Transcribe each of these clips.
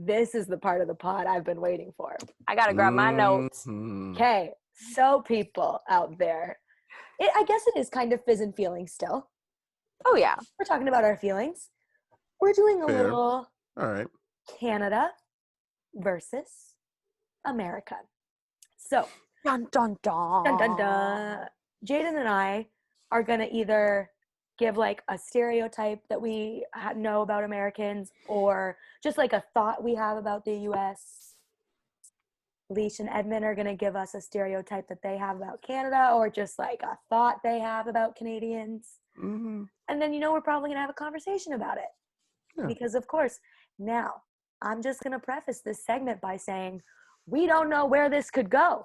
this is the part of the pod I've been waiting for. I gotta grab my notes. Okay, so people out there, I guess it is kind of fizz and feelings still. Oh yeah, we're talking about our feelings. We're doing a little All right. Canada versus America. So, dun dun dun. dun dun dun. Jaiden and I are gonna either give like a stereotype that we know about Americans, or just like a thought we have about the U.S. Lesh and Edmon are gonna give us a stereotype that they have about Canada, or just like a thought they have about Canadians. Mm-hmm. And then, we're probably going to have a conversation about it. Yeah. Because, of course, now I'm just going to preface this segment by saying we don't know where this could go.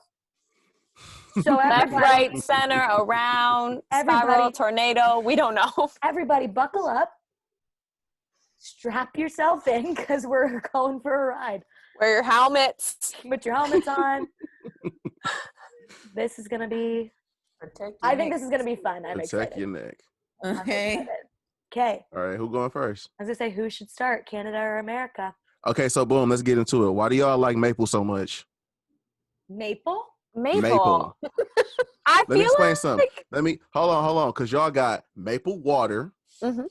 So left, right, center, around, spiral, tornado, we don't know. Everybody buckle up. Strap yourself in because we're going for a ride. Wear your helmets. Put your helmets on. This is going to be... I think this is going to be fun. I'm excited. Protect your neck. Okay. Okay. All right. Who going first? I was going to say, who should start, Canada or America? Okay, so boom, let's get into it. Why do y'all like maple so much? Maple. I Let me explain like... something. Hold on, because y'all got maple water. Mm-hmm.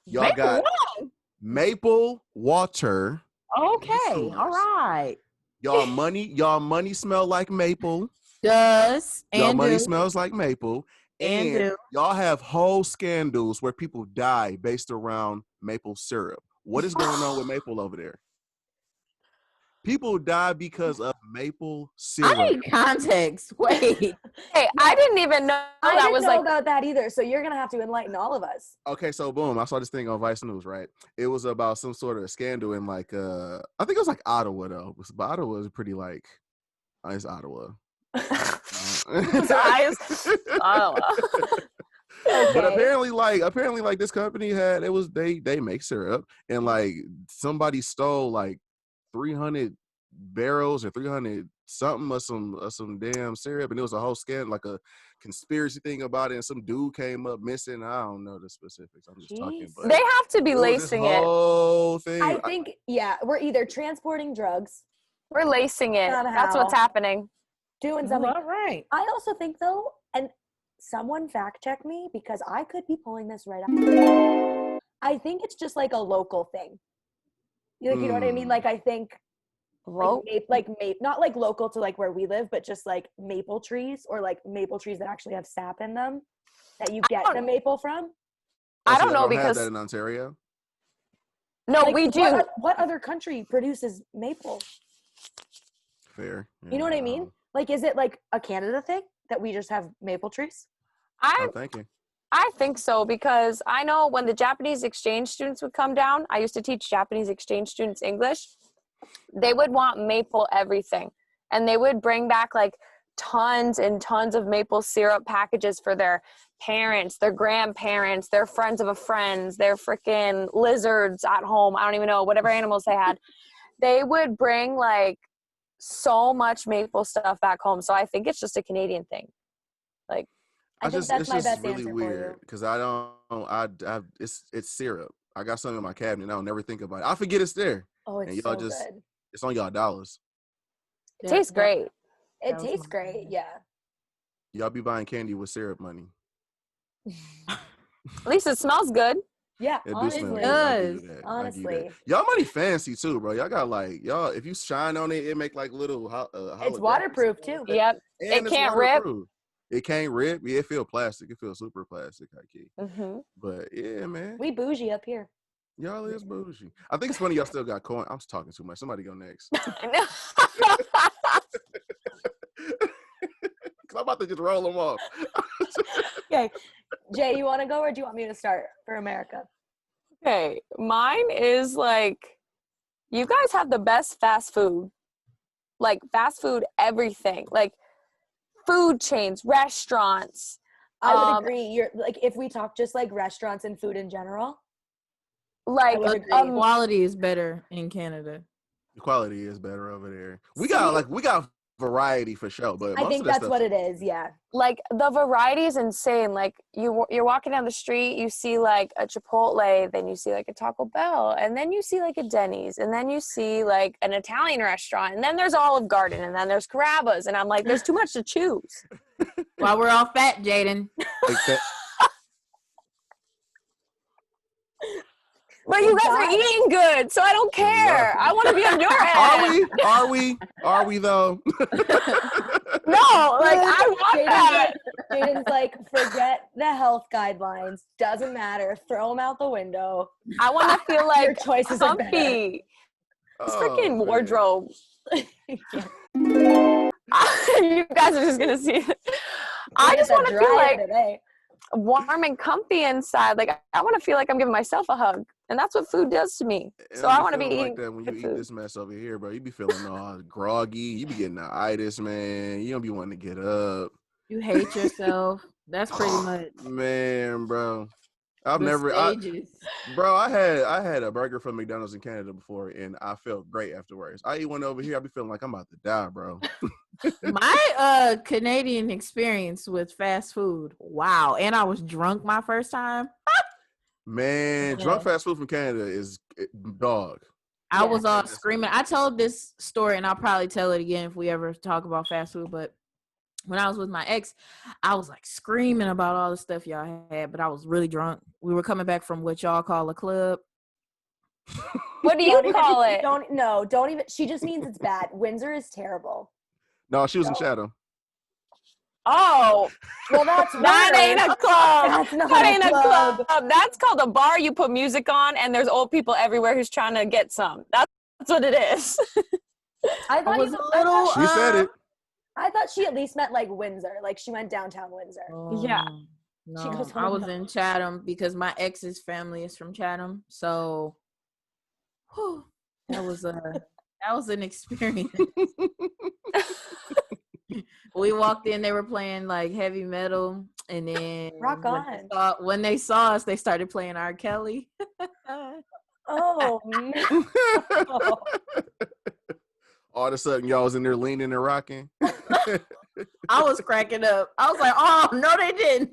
Y'all maple got what? maple water. Okay, all right. Y'all money smell like maple. Does Y'all and money do. smells like maple. And do. Y'all have whole scandals where people die based around maple syrup. What is going on with maple over there? People die because of maple syrup. I need context. Wait. Hey, I didn't even know I didn't know about that either. So you're gonna have to enlighten all of us. Okay, so boom, I saw this thing on Vice News, right? It was about some sort of scandal in I think it was like Ottawa though. But Ottawa is pretty like, it's Ottawa. His eyes. Ottawa. Okay. But apparently this company they make syrup, and like somebody stole like 300 barrels or 300 something of some damn syrup, and it was a whole scandal, like a conspiracy thing about it, and some dude came up missing. I don't know the specifics. I'm just talking, but they have to be lacing it. Whole thing. I think we're either transporting drugs. We're lacing it. Somehow. That's what's happening. Doing something. All right. I also think though, and someone fact check me because I could be pulling this right out. I think it's just like a local thing. You know what I mean? Like I think like not like local to like where we live, but just like maple trees, or like maple trees that actually have sap in them that you get the maple from. I don't know, have because that in Ontario. No, like, we do. What other country produces maple? Fair. Yeah, you know what I mean? Like, is it like a Canada thing that we just have maple trees? I'm thinking. I think so, because I know when the Japanese exchange students would come down, I used to teach Japanese exchange students English, they would want maple everything. And they would bring back like tons and tons of maple syrup packages for their parents, their grandparents, their friends of a friends, their freaking lizards at home. I don't even know, whatever animals they had. They would bring like so much maple stuff back home. So I think it's just a Canadian thing. Like, I think that's my best really answer weird, for you. because it's syrup. I got something in my cabinet. I don't never think about it. I forget it's there. Oh, it's and y'all so just good. It's on y'all dollars. It tastes great. It tastes great. Yeah. Y'all be buying candy with syrup money. At least it smells good. Yeah, It honestly. does. Honestly. Y'all money fancy too, bro. Y'all got like if you shine on it, it make like little. It's waterproof too. Yep. And it can't rip. It can't rip. Yeah, it feel plastic. It feels super plastic, high key. Mm-hmm. But yeah, man. We bougie up here. Y'all is bougie. I think it's funny y'all still got coin. I'm talking too much. Somebody go next. I know. Cause I'm about to just roll them off. Okay. Jay, you want to go, or do you want me to start for America? Okay. Mine is like, you guys have the best fast food. Like fast food, everything. Like food chains, restaurants. I would agree. You're like, if we talk just like restaurants and food in general. Like quality is better in Canada. The quality is better over there. We got variety for sure, but I most think of that that's stuff, what it is. Yeah. Like the variety is insane. Like you're walking down the street, you see like a Chipotle, then you see like a Taco Bell, and then you see like a Denny's, and then you see like an Italian restaurant, and then there's Olive Garden, and then there's Carrabba's, and I'm like, there's too much to choose. While we're all fat, Jaiden. like that. But you guys are eating good, so I don't care. I want to be on your end. Are we though? No, like I want that. Jaiden's like, forget the health guidelines. Doesn't matter. Throw them out the window. I want to feel like Your choices are better. comfy. This freaking man. wardrobe. You guys are just gonna see it. I just want to feel like today. warm and comfy inside. Like I want to feel like I'm giving myself a hug, and that's what food does to me. So I want to be eating like that when you good eat food. this mess over here, bro. You be feeling all groggy. You be getting the itis, man. You don't be wanting to get up. You hate yourself. That's pretty much Man, bro. the stages. I had a burger from McDonald's in Canada before, and I felt great afterwards. I eat one over here, I be feeling like I'm about to die, bro. My Canadian experience with fast food. Wow. And I was drunk my first time. Man, drunk fast food from Canada is dog. I was all screaming. I told this story, and I'll probably tell it again if we ever talk about fast food. But when I was with my ex, I was like screaming about all the stuff y'all had, but I was really drunk. We were coming back from what y'all call a club. What do you call it? Don't even. She just means it's bad. Windsor is terrible. No, she was in Chatham. Oh, Well, that's that worse. ain't a club. That's not That ain't a a club. club. That's called a bar. You put music on, and there's old people everywhere who's trying to get some. That's what it is. I thought was you a little. She said it. I thought she at least meant like Windsor, like she went downtown Windsor. Yeah. She No, goes I was home. in Chatham because my ex's family is from Chatham. So that was an experience. We walked in, they were playing like heavy metal, and then Rock on. when they saw us, they started playing R. Kelly. Oh no. All of a sudden, y'all was in there leaning and rocking. I was cracking up. I was like, "Oh no, they didn't."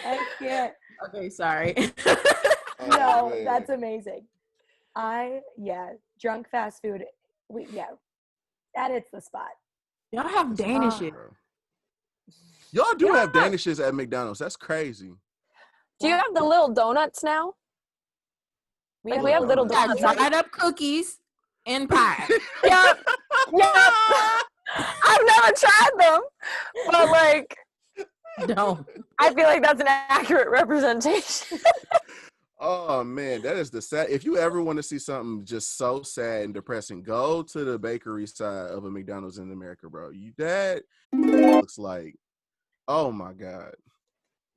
I can't. Okay, sorry. No, man. that's amazing. Drunk fast food. That hits the spot. Y'all have Danishes. Y'all do have Danishes at McDonald's. That's crazy. Do you have the little donuts now? We have little We got donuts. dried up cookies and pie. Yep. I've never tried them, but like, No. I feel like that's an accurate representation. Oh man, that is the sad. If you ever want to see something just so sad and depressing, go to the bakery side of a McDonald's in America, bro. That looks like, oh my god,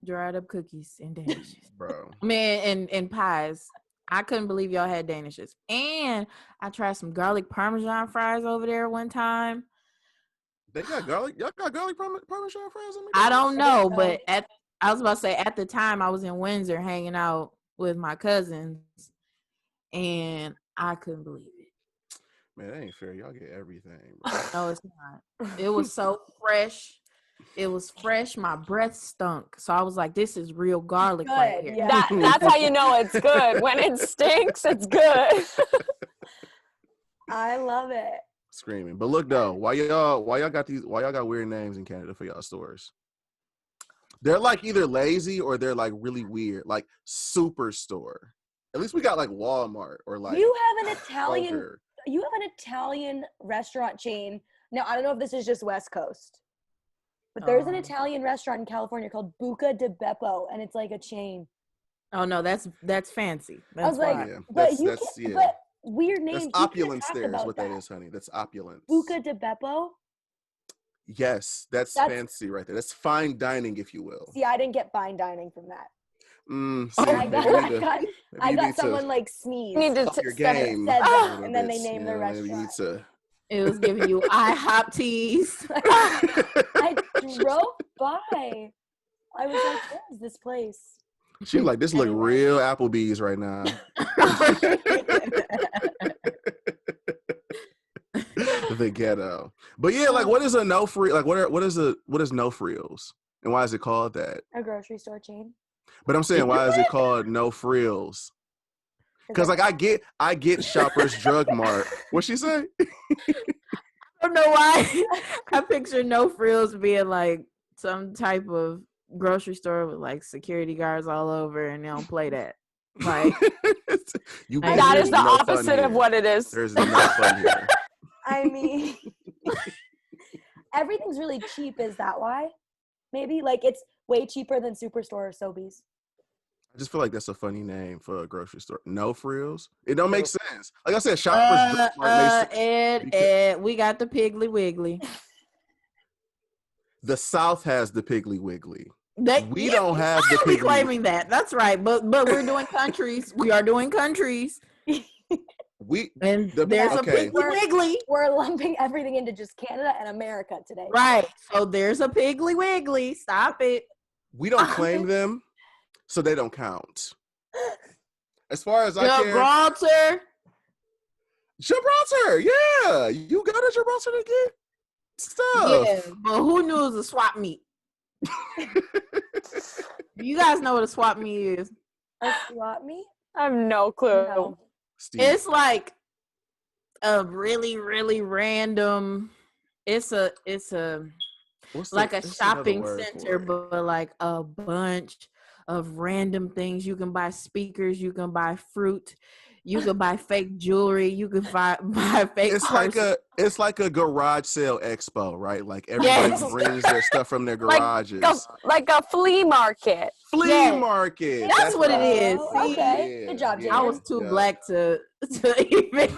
Dried up cookies and Danishes. bro. Man, and pies. I couldn't believe y'all had Danishes. And I tried some garlic Parmesan fries over there one time. They got garlic. Y'all got garlic Parmesan fries in McDonald's? I don't know, but I was about to say at the time I was in Windsor hanging out with my cousins, and I couldn't believe it. Man, that ain't fair. Y'all get everything, bro. No, it's not. It was so fresh. It was fresh. My breath stunk. So I was like, this is real garlic right here. Yeah. That's how you know it's good. When it stinks, it's good. I love it. Screaming. But look though, why y'all got weird names in Canada for y'all stores? They're like either lazy or they're like really weird, like Superstore. At least we got like Walmart or like You have an Italian Kroger. You have an Italian restaurant chain. Now, I don't know if this is just West Coast, but there's an Italian restaurant in California called Buca di Beppo, and it's like a chain. Oh no, that's fancy. That's I was like, why. Yeah, but that's but weird names. That's you can't opulence talk there is about what that is, honey. That's opulence. Buca di Beppo? Yes, that's fancy right there. That's fine dining, if you will. See, I didn't get fine dining from that. I got someone like sneeze. You need to up your said game, that, and then they named their maybe you restaurant. need to. It was giving you IHOP teas. I drove by. I was like, "What is this place?" She like, this look real Applebee's right now. The ghetto. But yeah, like what is a no free? Like what is no frills? And why is it called that? A grocery store chain. But I'm saying, why is it called no frills? Because like I get Shoppers Drug Mart. What'd she say? I don't know why. I picture no frills being like some type of grocery store with like security guards all over, and they don't play that. Like that is the opposite of what it is. There's no fun here. I mean, everything's really cheap. Is that why? Maybe like it's way cheaper than Superstore or Sobeys. I just feel like that's a funny name for a grocery store. No frills. It don't make sense. Like I said, Shoppers Drug Mart makes sense. Ed, we got the Piggly Wiggly. The South has the Piggly Wiggly. We don't have the Piggly Wiggly. Claiming that. That's right. But we're doing countries. We are doing countries. There's a Piggly Wiggly. We're lumping everything into just Canada and America today. Right. So there's a Piggly Wiggly. Stop it. We don't claim them, so they don't count. As far as I can. Gibraltar. Yeah. You got a Gibraltar to get stuff. Yeah, but who knew it was a swap meet? You guys know what a swap meet is? A swap meet? I have no clue. No. It's like a really, really random. It's a like a shopping center, but like a bunch of random things. You can buy speakers, you can buy fruit, you can buy fake jewelry, you can buy fake. It's like a garage sale expo, right? Like everybody brings their stuff from their garages, like a flea market. Market. That's what it is. Oh, okay, good job, Jaiden. I was too black to even.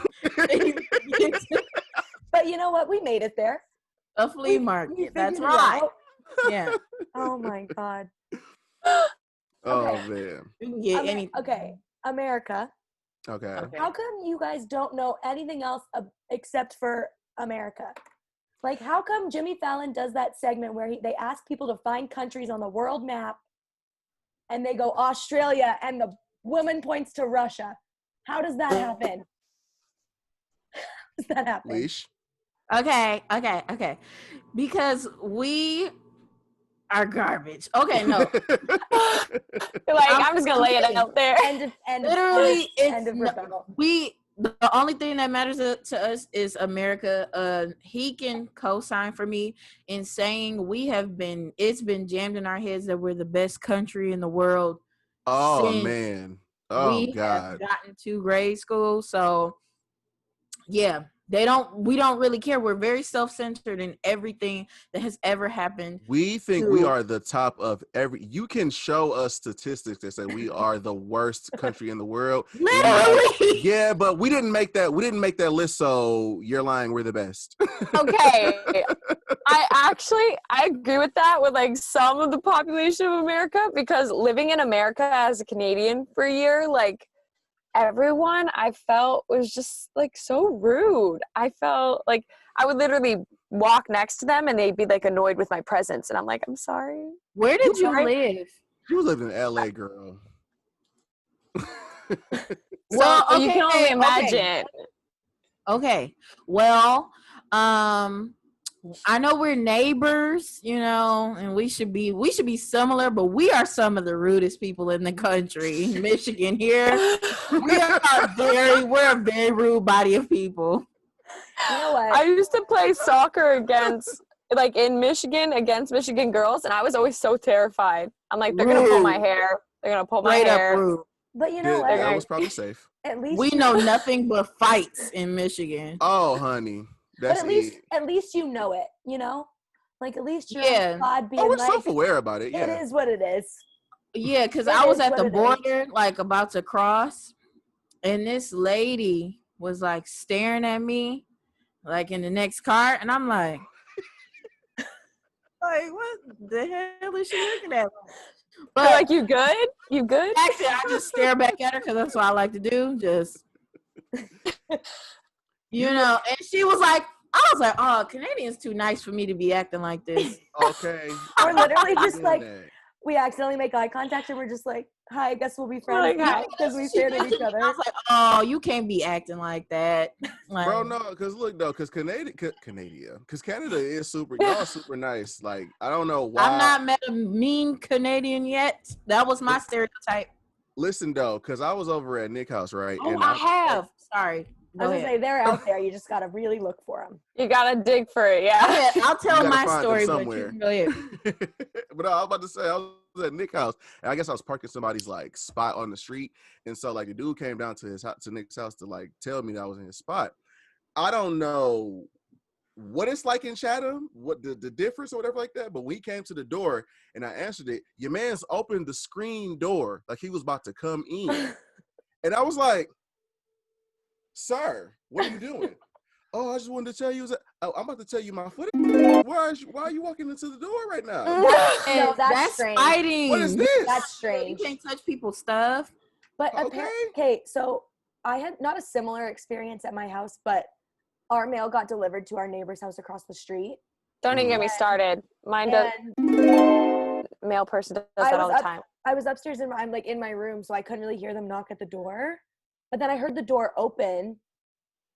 But you know what? We made it there. A flea market. That's right. Yeah. Oh my God. Oh man. You can get anything. Okay, America. Okay. How come you guys don't know anything else except for America? Like, how come Jimmy Fallon does that segment where they ask people to find countries on the world map, and they go Australia, and the woman points to Russia? How does that happen? How does that happen? Leash. Okay. Because we are garbage. Okay, no. I'm just gonna lay it out there. Literally, the only thing that matters to us is America. He can co-sign for me in saying it's been jammed in our heads that we're the best country in the world. Oh man. Oh we God. Have gotten to grade school, so yeah. We don't really care. We're very self-centered in everything that has ever happened. We think we are the top of you can show us statistics that say we are the worst country in the world. Literally. Yeah, but we didn't make that list, so you're lying, we're the best. Okay. I agree with that with like some of the population of America, because living in America as a Canadian for a year, like everyone I felt was just like so rude. I felt like I would literally walk next to them and they'd be like annoyed with my presence, and I'm like, I'm sorry. Where did you live? You lived in LA, girl. Well, you can only imagine. Okay. Well, I know we're neighbors, and we should be similar, but we are some of the rudest people in the country. Michigan here, we're a very rude body of people. You know what? I used to play soccer against Michigan girls, and I was always so terrified. I'm like, they're gonna pull my hair. They're gonna pull my hair. Rude. But you know what? That was probably safe. At least we know nothing but fights in Michigan. Oh, honey. But at least you know it, Like at least you're on being we're self-aware about it. Yeah, it is what it is. Yeah, because I was at the border, like about to cross, and this lady was like staring at me, like in the next car, and I'm like, what the hell is she looking at? But like, you good? You good? Actually, I just stare back at her because that's what I like to do. Just. And she was like, oh, Canadians too nice for me to be acting like this. Okay. We're literally just like, we accidentally make eye contact and we're just like, hi, I guess we'll be friends Like, hi. because we stared at each I other. was like, oh, you can't be acting like that. Like, Bro, no, because look though, because Canada is super. Y'all super nice. Like I don't know why. I've not met a mean Canadian yet. That was my stereotype. Listen though, because I was over at Nick House, right? Oh, I have. Sorry. I was gonna say they're out there. You just gotta really look for them. You gotta dig for it, yeah. I'll tell You gotta my find them story, but somewhere. you can go ahead. But I was about to say I was at Nick House, and I guess I was parking somebody's like spot on the street, and so like the dude came down to his house, to Nick's house, to like tell me that I was in his spot. I don't know what it's like in Chatham, what the difference or whatever like that. But when he came to the door and I answered it, your man's opened the screen door like he was about to come in. And I was like, sir, what are you doing? Oh, I just wanted to tell you, I'm about to tell you my footage. Why are you walking into the door right now? No, that's strange. Fighting. What is this? That's strange. You can't touch people's stuff. But Okay. okay, so I had not a similar experience at my house, but our mail got delivered to our neighbor's house across the street. Don't even get me started. Mine does. And Male person does that all the time. I was upstairs I'm like in my room, so I couldn't really hear them knock at the door. But then I heard the door open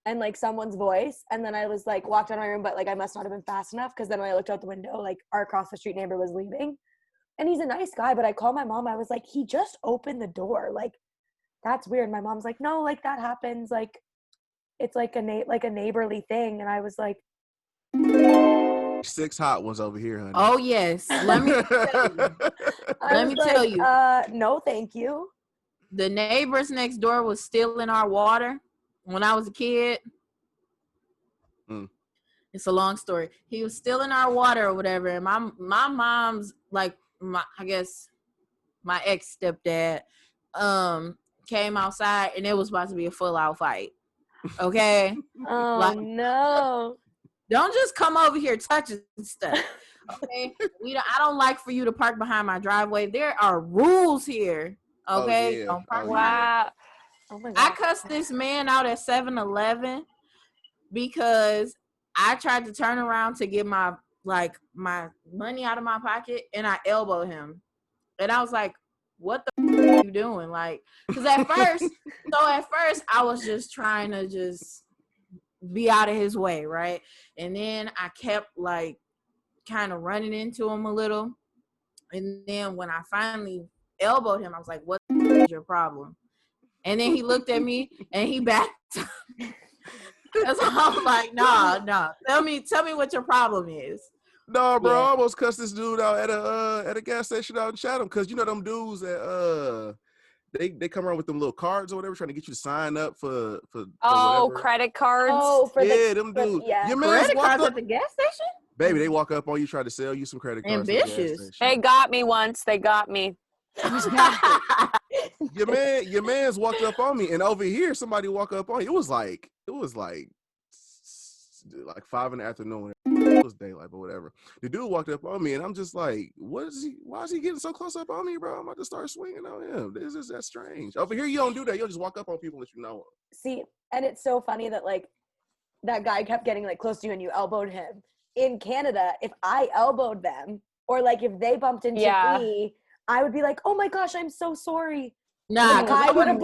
and like someone's voice, and then I was like walked out of my room, but like I must not have been fast enough because then when I looked out the window, like our across the street neighbor was leaving. And he's a nice guy, but I called my mom. I was like, he just opened the door. Like, that's weird. My mom's like, no, like that happens. Like, it's like a neighborly thing. And I was like, 6 hot ones over here, honey. Oh yes. Let me tell you. No, thank you. The neighbors next door was stealing our water when I was a kid. It's a long story. He was stealing our water or whatever, and my mom's like I guess my ex stepdad came outside, and it was about to be a full out fight. Okay. Oh no! Don't just come over here touching stuff. Okay. I don't like for you to park behind my driveway. There are rules here. Okay. Oh, yeah. Don't park Wow. Oh my God. I cussed this man out at 7-Eleven because I tried to turn around to get my money out of my pocket, and I elbowed him. And I was like, what the are you doing? Like, because at first I was just trying to just be out of his way, right? And then I kept like kind of running into him a little. And then when I finally elbowed him, I was like, what is your problem? And then he looked at me and he backed up. That's why I was like, no. Tell me what your problem is. No, bro, Yeah. I almost cussed this dude out at a gas station out in Chatham, because you know them dudes that they come around with them little cards or whatever, trying to get you to sign up for whatever. Credit cards. Oh, them dudes. yeah. Your man's Credit walked cards up, at the gas station? baby. They walk up on you, try to sell you some credit cards. Ambitious. They got me once. They got me. Your man's walked up on me, and over here somebody walk up on you. It was like 5 in the afternoon. It was daylight, but whatever. The dude walked up on me, and I'm just like, why is he getting so close up on me, bro? I'm about to start swinging on him. That's strange. Over here, you don't do that. You'll just walk up on people that you know. See, and it's so funny that like that guy kept getting like close to you and you elbowed him. In Canada, if I elbowed them or like if they bumped into me, I would be like, oh my gosh, I'm so sorry. Nah, The guy would have.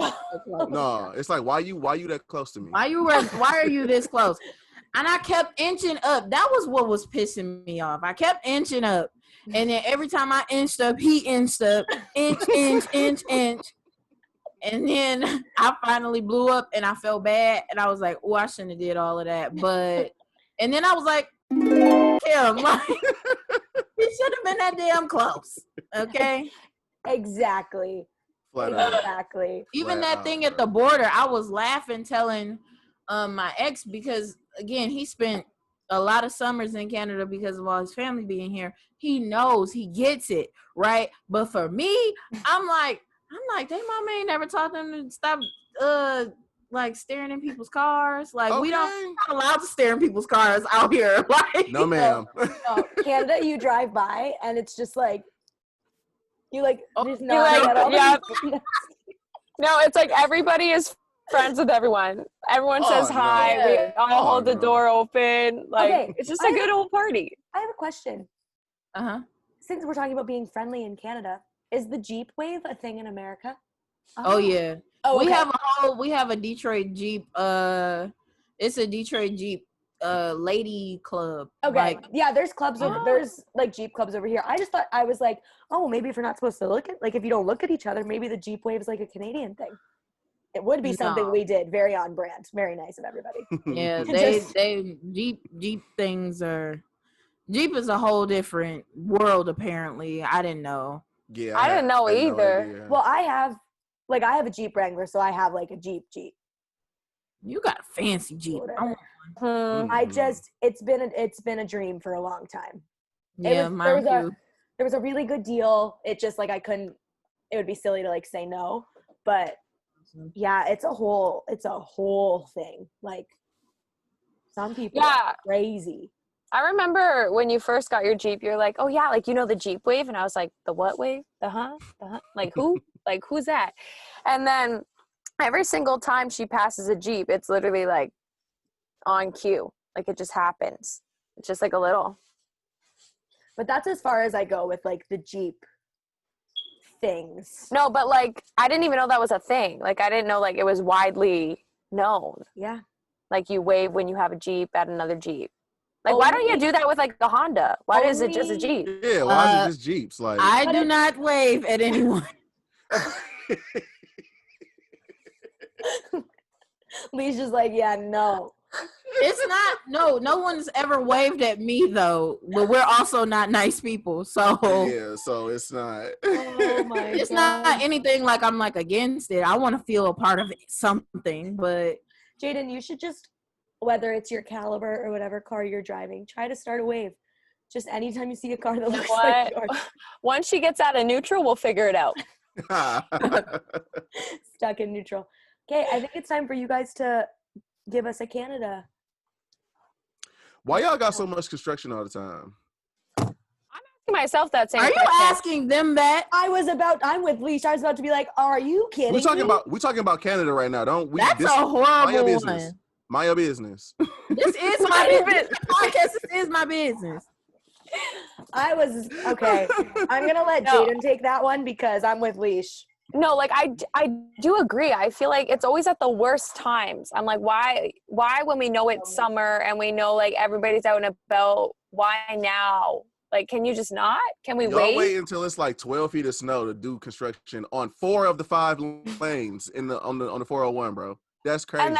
No, it's like, why you that close to me? Why are you this close? And I kept inching up. That was what was pissing me off. I kept inching up. And then every time I inched up, he inched up. Inch. And then I finally blew up and I felt bad. And I was like, oh, I shouldn't have did all of that. And then I was like, him. Like, he should have been that damn close. Okay? Exactly. Flat Even Flat that out, thing at bro. the border, I was laughing, telling my ex, because again, he spent a lot of summers in Canada because of all his family being here. He knows, he gets it, right? But for me, I'm like, they mama ain't never taught them to stop like staring in people's cars. Like we're not allowed to stare in people's cars out here. Like No, ma'am. No, Canada, you drive by and it's just like you like just you nodding like, at all yeah. the- No, it's like everybody is friends with everyone. Everyone says no. hi. We all hold the no. door open. Like Okay, it's just a good old party. I have a question. uh-huh. since we're talking about being friendly in Canada, is the Jeep wave a thing in America? Oh yeah. Oh, We okay. have a Detroit Jeep. It's a Detroit Jeep lady club. Okay. Like, yeah, there's clubs over Oh. there's like Jeep clubs over here. I just thought I was like, oh, maybe if you're not supposed to look at if you don't look at each other, maybe the Jeep wave is like a Canadian thing. It would be something No. we did. Very on brand. Very nice of everybody. yeah, Just- they Jeep things are Jeep is a whole different world apparently. I didn't know. Yeah, I didn't know had no either. idea. Well, I have a Jeep Wrangler, so I have like a Jeep. You got a fancy Jeep. Whatever. Hmm. I just it's been a dream for a long time. Yeah, mine too. There was a really good deal. It just like I couldn't. It would be silly to like say no, but yeah, it's a whole thing. Like some people are crazy. I remember when you first got your Jeep, you're like, oh yeah, like, you know, the Jeep wave. And I was like, the what wave? The huh? Like who? Like, who's that? And then every single time she passes a Jeep, it's literally like on cue. Like it just happens. It's just like a little. But that's as far as I go with like the Jeep things. No, but like, I didn't even know that was a thing. Like, I didn't know like it was widely known. Yeah. Like you wave when you have a Jeep at another Jeep. Like, why don't you do that with like a Honda? Why is it just a Jeep? Yeah, why is it just Jeeps? Like I do not wave at anyone. Lee's just like, yeah, no. It's not no one's ever waved at me though, but we're also not nice people. So yeah, so it's not Oh my it's God. not anything like I'm like against it. I want to feel a part of something, but Jaiden, you should just, whether it's your Caliber or whatever car you're driving, try to start a wave. Just anytime you see a car that looks like yours. Once she gets out of neutral, we'll figure it out. Stuck in neutral. Okay, I think it's time for you guys to give us a Canada. Why y'all got so much construction all the time? Myself that same are you question. asking them that? I'm with Leash. I was about to be like, are you kidding We're me? talking about Canada right now, don't we? That's a horrible one. Mind your business. This is my business. This podcast is my business. I was okay. I'm gonna let Jaiden take that one because I'm with Leash. No, like I do agree. I feel like it's always at the worst times. I'm like, why when we know it's summer and we know like everybody's out and about, why now? Like, can you just not? Can we Y'all wait until it's like 12 feet of snow to do construction on 4 of the 5 lanes on the 401, bro. That's crazy.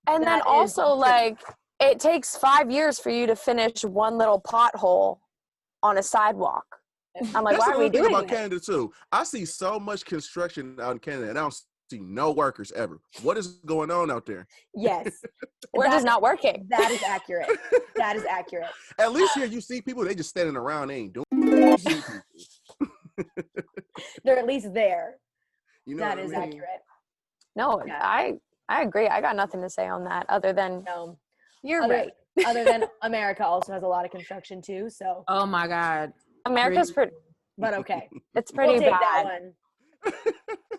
And then also like it takes 5 years for you to finish one little pothole on a sidewalk. I'm like, that's why are we doing about this? Canada too. I see so much construction out in Canada, and I don't see no workers ever. What is going on out there? Yes. We're just not working. That is accurate. That is accurate. At least here you see people, they just standing around, they ain't doing anything. They're at least there. You know That what is I mean? accurate. No, Yeah. I agree. I got nothing to say on that other than No. you're right. Other than America also has a lot of construction too, so Oh my God. America's pretty. but okay. It's pretty We'll take bad. that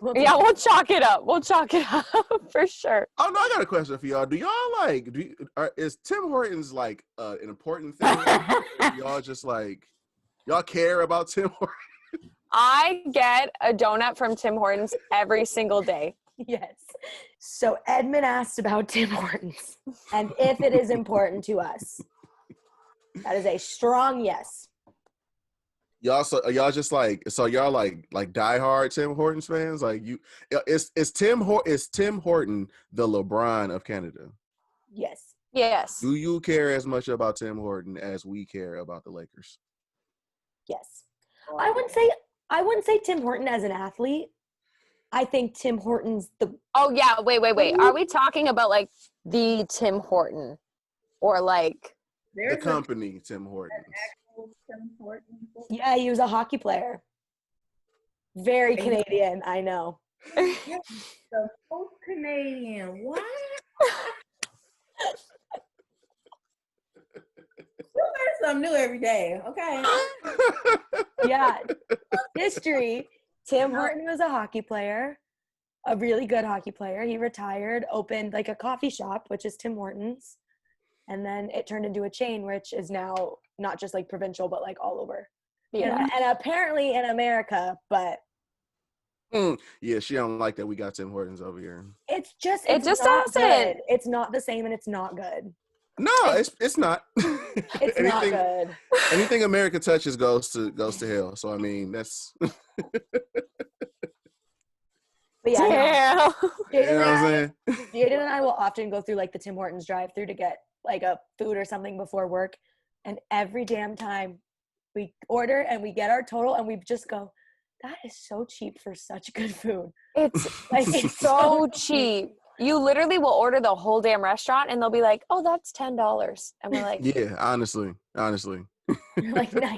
one. Yeah, we'll chalk it up. We'll chalk it up for sure. Oh no, I got a question for y'all. Do y'all like? Is Tim Hortons like an important thing? Y'all just like y'all care about Tim Hortons? I get a donut from Tim Hortons every single day. Yes. So Edmon asked about Tim Hortons and if it is important to us. That is a strong yes. Y'all just like y'all like diehard Tim Hortons fans? Like is Tim Horton the LeBron of Canada? Yes. Yes. Do you care as much about Tim Horton as we care about the Lakers? Yes. I wouldn't say Tim Horton as an athlete. I think Tim Horton's the Oh yeah, wait. Are we talking about like the Tim Horton or like The company Tim Hortons. yeah, he was a hockey player. Very Canadian, I know. So Canadian. What? You learn something new every day, okay? Yeah. History. Tim Horton was a hockey player, a really good hockey player. He retired, opened like a coffee shop, which is Tim Hortons. And then it turned into a chain, which is now not just like provincial, but like all over. Yeah. And apparently in America, but Yeah, she don't like that we got Tim Hortons over here. it's just It just not doesn't. good. It's not the same, and it's not good. No, it's not. It's not good. Anything America touches goes to hell. So I mean, that's But yeah, Yeah. you know what I'm saying. Jaiden and I will often go through like the Tim Hortons drive-through to get like a food or something before work, and every damn time we order and we get our total and we just go, that is so cheap for such good food. It's Like it's so cheap. You literally will order the whole damn restaurant and they'll be like, "Oh, that's $10." And we're like, Yeah, honestly. You're like, nice.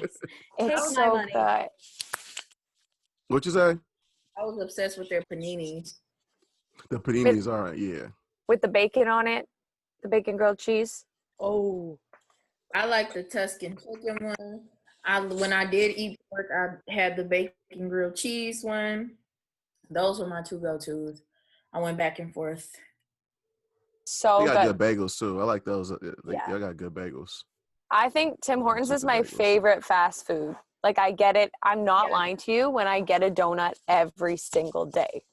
Take it's my so money. good. What you say? I was obsessed with their paninis. The panini is all right. Yeah. With the bacon on it, the bacon grilled cheese. Oh, I like the Tuscan chicken one. When I did eat pork, I had the bacon grilled cheese one. Those were my two go-tos. I went back and forth. So They got good. good bagels too. I like those. Yeah. They got good bagels. I think Tim Hortons is Super my bagels. favorite fast food. Like, I get it. I'm not lying to you when I get a donut every single day.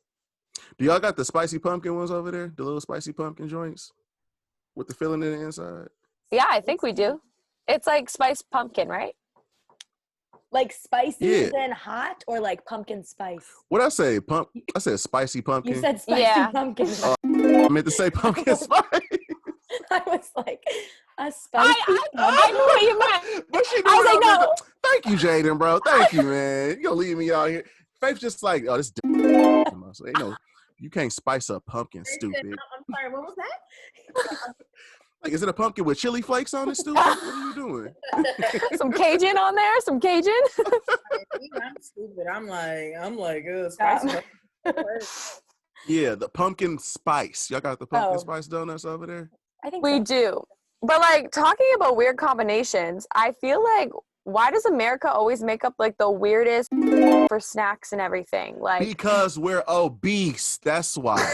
Do y'all got the spicy pumpkin ones over there? The little spicy pumpkin joints with the filling in the inside? Yeah, I think we do. It's like spiced pumpkin, right? like spicy Yeah. as in hot or like pumpkin spice? What I say? I said spicy pumpkin. You said spicy Yeah. pumpkin. I meant to say pumpkin spice. I was like, a spicy I knew what you meant. But she I was like, no. Thank you, Jaiden, bro. Thank you, man. You gonna leave me out here? Faith's just like, oh, this. So, you can't spice up pumpkin, stupid. I'm sorry, what was that? Like, is it a pumpkin with chili flakes on it, stupid? What are you doing? Some Cajun on there, some Cajun. I'm stupid. I'm like, spicy. Yeah, the pumpkin spice. Y'all got the pumpkin Oh. spice donuts over there? I think We so. do. But like, talking about weird combinations, I feel like, why does America always make up like the weirdest for snacks and everything? Like, Because we're obese. That's why.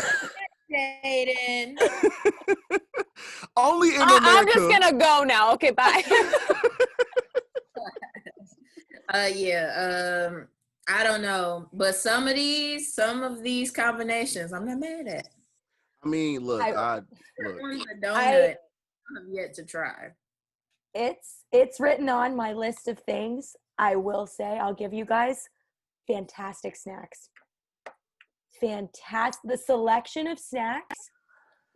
Jaiden. Only in America. I'm just gonna go now. Okay, bye. I don't know, but some of these combinations, I'm not mad at. I mean, look. I- The donut, I have yet to try. It's written on my list of things. I will say, I'll give you guys fantastic snacks. Fantastic. The selection of snacks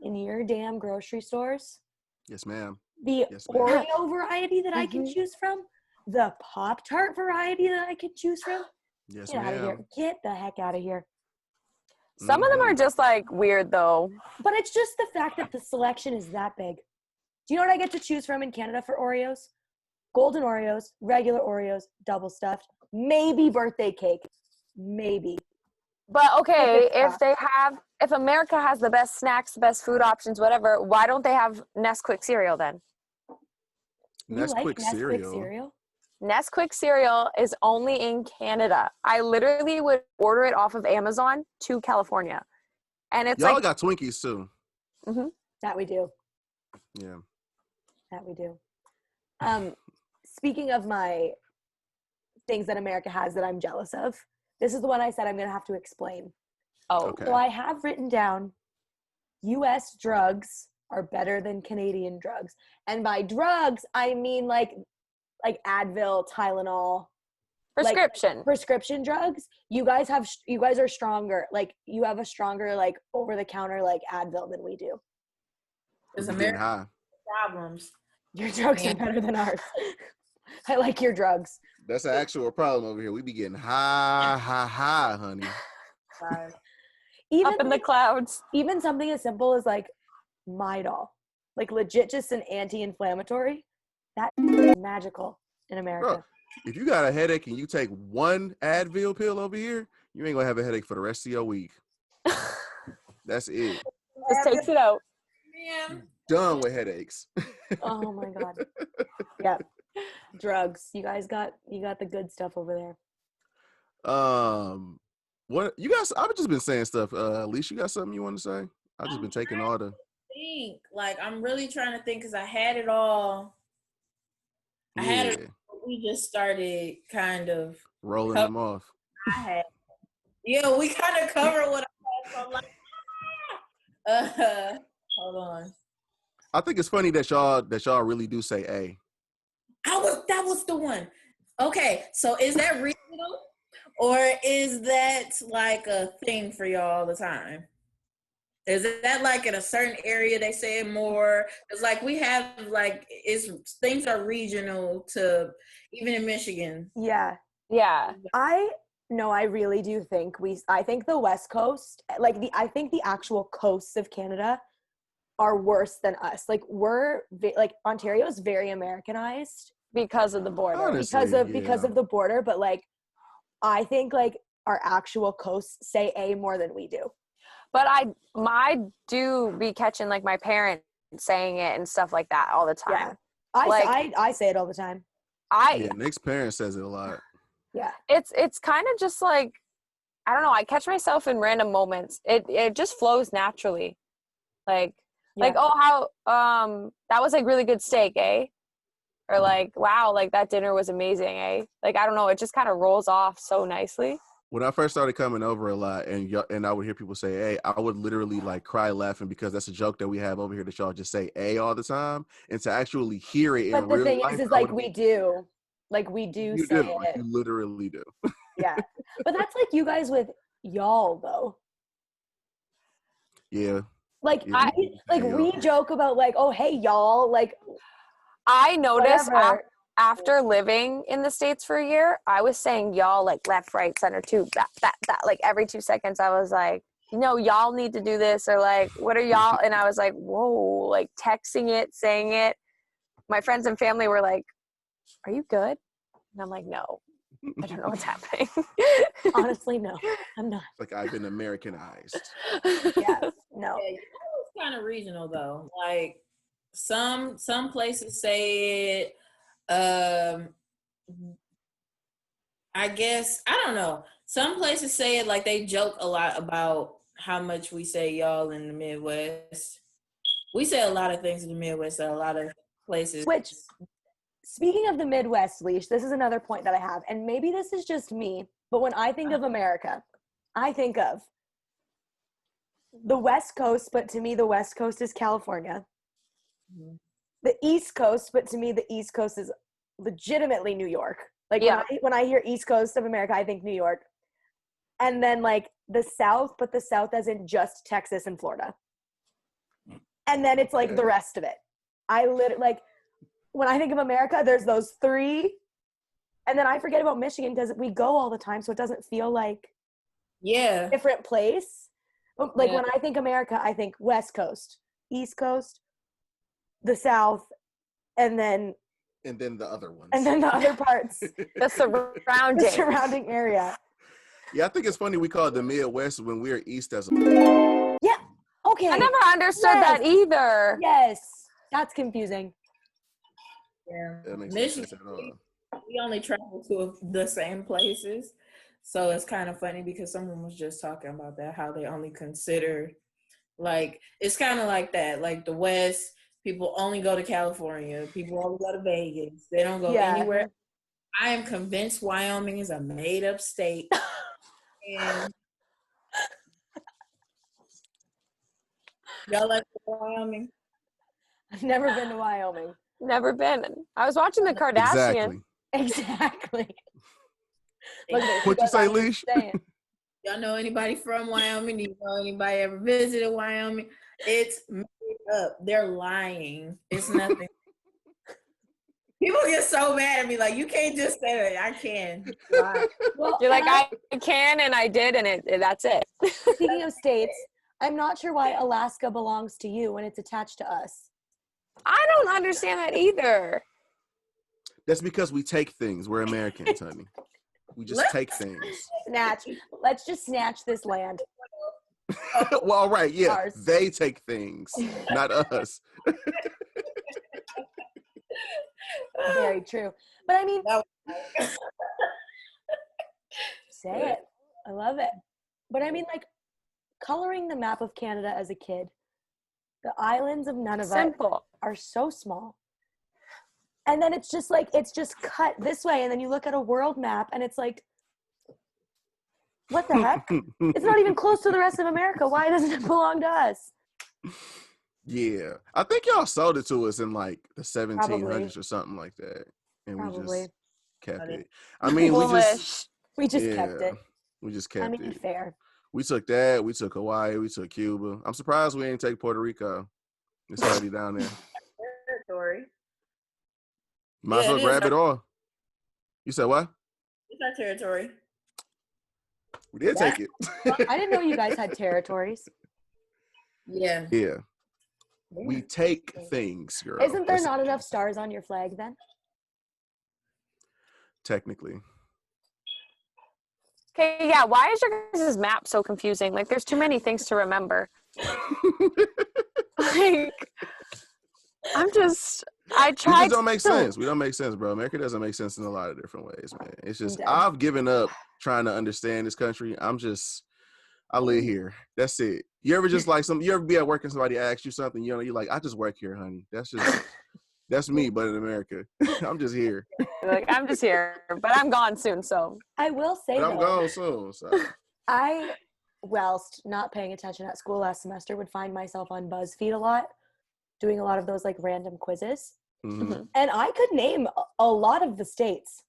in your damn grocery stores. Yes, ma'am. The Yes, ma'am. Oreo variety that I can choose from. The Pop-Tart variety that I can choose from. Yes, Get out of here. ma'am. Get the heck out of here. Some of them are just like weird though. But it's just the fact that the selection is that big. Do you know what I get to choose from in Canada for Oreos? Golden Oreos, regular Oreos, double stuffed, maybe birthday cake. Maybe. But okay, If it's if America has the best snacks, the best food options, whatever, why don't they have Nesquik cereal then? You Nesquik like Nesquik cereal. cereal? Nesquik cereal is only in Canada. I literally would order it off of Amazon to California. And it's Y'all like, got Twinkies too. That we do. Yeah. That we do. Speaking of my things that America has that I'm jealous of, this is the one I said I'm going to have to explain. oh, Okay. So I have written down U.S. drugs are better than Canadian drugs. And by drugs, I mean like Advil, Tylenol, prescription. prescription drugs. You guys are stronger. Like you have a stronger like over the counter like Advil than we do. There's We getting American high. problems. Your drugs are better than ours. I like your drugs. That's an actual problem over here. We be getting high, honey. Even Up in the clouds. even something as simple as like Midol, like legit just an anti-inflammatory. That is magical in America. Bro, if you got a headache and you take one Advil pill over here, you ain't gonna have a headache for the rest of your week. That's it. Just takes it out. Man. Done with headaches. Oh my god. Yeah. Drugs. You got the good stuff over there. What you guys? I've just been saying stuff. Lesh, you got something you want to say? I've just been taking all the. I'm really trying to think because I had it all. I had it we just started kind of rolling them off. I had. Yeah, we kind of covered what I had. So I'm like, hold on. I think it's funny that y'all really do say A. That was the one. Okay, so is that regional, or is that like a thing for y'all all the time? Is that like in a certain area they say it more? It's like we have like things are regional to even in Michigan. Yeah. Yeah. I really do think I think the West Coast, like I think the actual coasts of Canada are worse than us. Like like Ontario is very Americanized Because of the border. Honestly, because of the border, but like I think like our actual coasts say A more than we do. But I do be catching like my parents saying it and stuff like that all the time. Yeah. I say it all the time. Nick's parents says it a lot. Yeah. It's kind of just like, I don't know, I catch myself in random moments. It just flows naturally. Like oh, how that was like really good steak, eh? Or like, wow, like that dinner was amazing, eh? Like, I don't know, it just kind of rolls off so nicely. When I first started coming over a lot, and I would hear people say "Hey," I would literally like cry laughing because that's a joke that we have over here that y'all just say "A" all the time, and to actually hear it in But the real thing life, is like we do you say do, it. like, you literally do. Yeah, but that's like you guys with y'all though. Yeah, Like yeah, we joke about like, oh hey y'all, like I noticed after whatever. living in the States for a year, I was saying y'all like left, right, center, too, that, like every 2 seconds I was like, y'all need to do this, or like, what are y'all? And I was like, whoa, like texting it, saying it. My friends and family were like, are you good? And I'm like, no, I don't know what's happening. Honestly, no, I'm not. Like I've been Americanized. Yeah, no. Yeah, it's kind of regional though. Like some places say it. I guess I don't know. Some places say it like they joke a lot about how much we say y'all in the Midwest. We say a lot of things in the Midwest at a lot of places. Which, speaking of the Midwest, Leash, this is another point that I have, and maybe this is just me, but when I think of America, I think of the West Coast, but to me, the West Coast is California. Mm-hmm. The East Coast, but to me, the East Coast is legitimately New York. Like Yeah. when I hear East Coast of America, I think New York. And then like the South, but the South as in just Texas and Florida. And then it's like the rest of it. I literally like when I think of America, there's those three. And then I forget about Michigan because we go all the time, so it doesn't feel like a different place. Like when I think America, I think West Coast, East Coast, the South, and then the other ones. And then the other parts. The surrounding area. Yeah, I think it's funny we call it the Midwest when we're East as Yeah. Okay. I never understood that either. Yes. That's confusing. Yeah. That makes Michigan, no sense at all. we only travel to the same places. So it's kind of funny because someone was just talking about that, how they only consider, like, it's kind of like that. Like the West, people only go to California. People only go to Vegas. They don't go anywhere. I am convinced Wyoming is a made-up state. And y'all like Wyoming? I've never been to Wyoming. Never been. I was watching the Kardashians. Exactly. What'd you say, Leash? Y'all know anybody from Wyoming? Do you know anybody ever visited Wyoming? It's made up. They're lying. It's nothing. People get so mad at me, like, you can't just say that. I can. Well, you're like, I can and I did, and that's it. Speaking of states, I'm not sure why Alaska belongs to you when it's attached to us. I don't understand that either. That's because we take things. We're Americans, honey. We just take things. Let's just snatch this land. Well, all right, yeah. Ours. They take things, not us. Very true. But I mean, say it. I love it. But I mean, like, coloring the map of Canada as a kid, the islands of Nunavut are so small. And then it's just like, it's just cut this way. And then you look at a world map and it's like, what the heck? It's not even close to the rest of America. Why doesn't it belong to us? Yeah. I think y'all sold it to us in like the 1700s Probably. or something like that. And we Probably. just kept it. I mean, We just kept it. We just kept I mean, it. fair. We took that. We took Hawaii. We took Cuba. I'm surprised we didn't take Puerto Rico. It's already down there. Territory. Might as well grab it all. You said what? It's our territory. We did take it. I didn't know you guys had territories. Yeah. Yeah. We take things, girl. Isn't there not enough stars on your flag then? Technically. Okay, yeah. Why is your guys' map so confusing? Like, there's too many things to remember. Like, I tried. We just don't make sense. We don't make sense, bro. America doesn't make sense in a lot of different ways, man. It's just, I've given up trying to understand this country. I live here. That's it. You ever just like you ever be at work and somebody asks you something, you're like, I just work here, honey. That's me, but in America. I'm just here. Like, I'm just here, but I'm gone soon, so. I will say, but I'm gone soon, so. I, whilst not paying attention at school last semester, would find myself on BuzzFeed a lot, doing a lot of those like random quizzes. Mm-hmm. And I could name a lot of the states.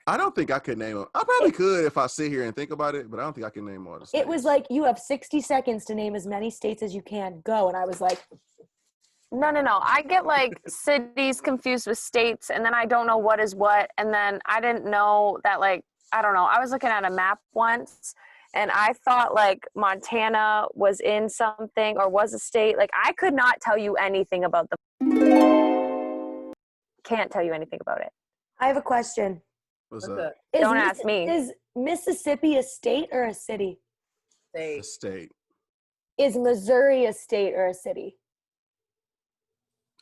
I don't think I could name them. I probably could if I sit here and think about it, but I don't think I can name all the states. It was like, you have 60 seconds to name as many states as you can. Go. And I was like, No. I get like cities confused with states, and then I don't know what is what. And then I didn't know that, like, I don't know. I was looking at a map once, and I thought like Montana was in something or was a state. Like, I could not tell you anything about can't tell you anything about it. I have a question. What's up? Don't ask me. Is Mississippi a state or a city? A state. Is Missouri a state or a city?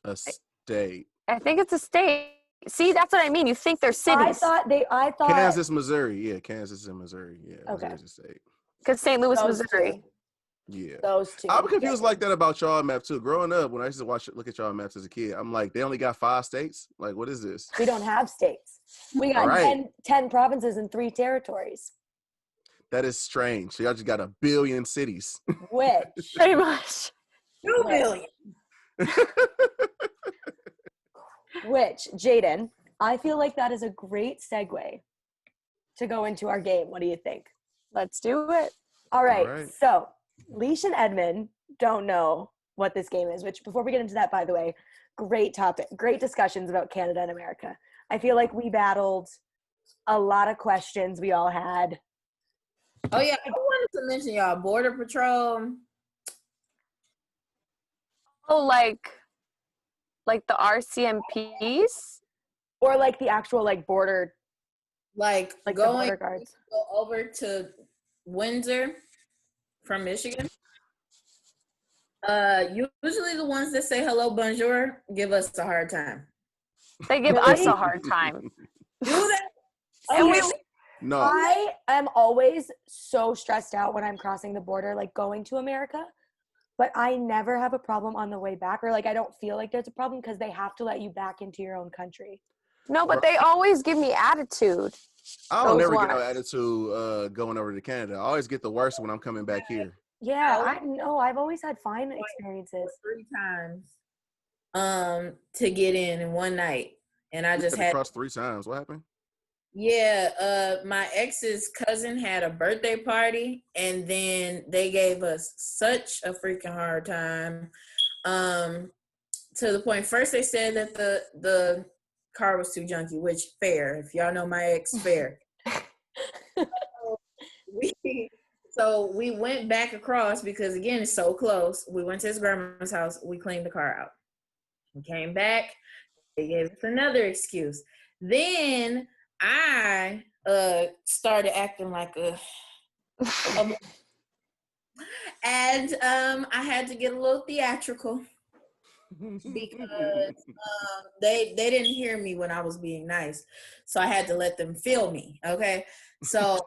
A state. I think it's a state. See, that's what I mean. You think they're cities. I thought Kansas, Missouri. Yeah, Kansas and Missouri. Yeah, okay. Missouri's a state. Because St. Louis, Missouri. Yeah. Those two. I'm confused like that about y'all map too. Growing up, when I used to look at y'all maps as a kid, I'm like, they only got 5 states? Like, what is this? We don't have states. We got 10 provinces and 3 territories. That is strange. So y'all just got 1 billion cities. Which? Pretty much. 2 billion. Which, Jaiden, I feel like that is a great segue to go into our game. What do you think? Let's do it. All right. So, Lesh and Edmon don't know what this game is, which before we get into that, by the way, great topic, great discussions about Canada and America. I feel like we battled a lot of questions we all had. Oh, yeah. I wanted to mention y'all Border Patrol. Oh, like the RCMPs? Or like the actual like border, like the going border guards. Go over to Windsor from Michigan. Usually the ones that say hello, bonjour, give us a hard time. They give us a hard time. Do that? No. I am always so stressed out when I'm crossing the border, like going to America, but I never have a problem on the way back, or like I don't feel like there's a problem because they have to let you back into your own country. No, but they always give me attitude. I don't never get no attitude going over to Canada. I always get the worst when I'm coming back here. Yeah, I know. I've always had fine experiences. 3 times to get in one night. And I just had crossed 3 times. What happened? Yeah, my ex's cousin had a birthday party, and then they gave us such a freaking hard time. To the point, first they said that the car was too junky, which fair. If y'all know my ex, fair. So we went back across because again it's so close. We went to his grandma's house. We cleaned the car out. We came back. They gave us another excuse. Then I started acting like and I had to get a little theatrical because they didn't hear me when I was being nice, so I had to let them feel me. Okay, so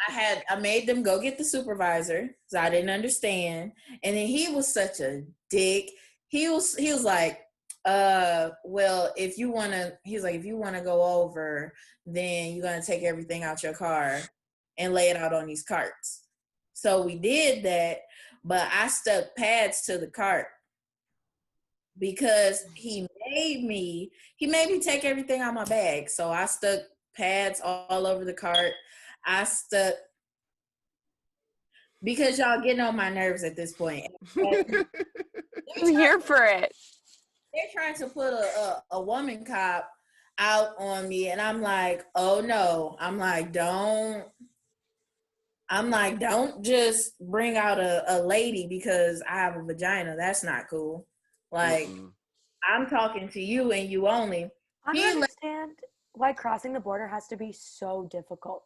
I made them go get the supervisor because I didn't understand, and then he was such a dick. He was like, well, if you want to, he's like, if you want to go over, then you're going to take everything out your car and lay it out on these carts. So we did that, but I stuck pads to the cart because he made me take everything out my bag. So I stuck pads all over the cart. I stuck, because y'all getting on my nerves at this point. I'm here for it. They're trying to put a woman cop out on me, and I'm like, oh no. I'm like, don't just bring out a lady because I have a vagina. That's not cool. Like, I'm talking to you and you only. I don't understand why crossing the border has to be so difficult.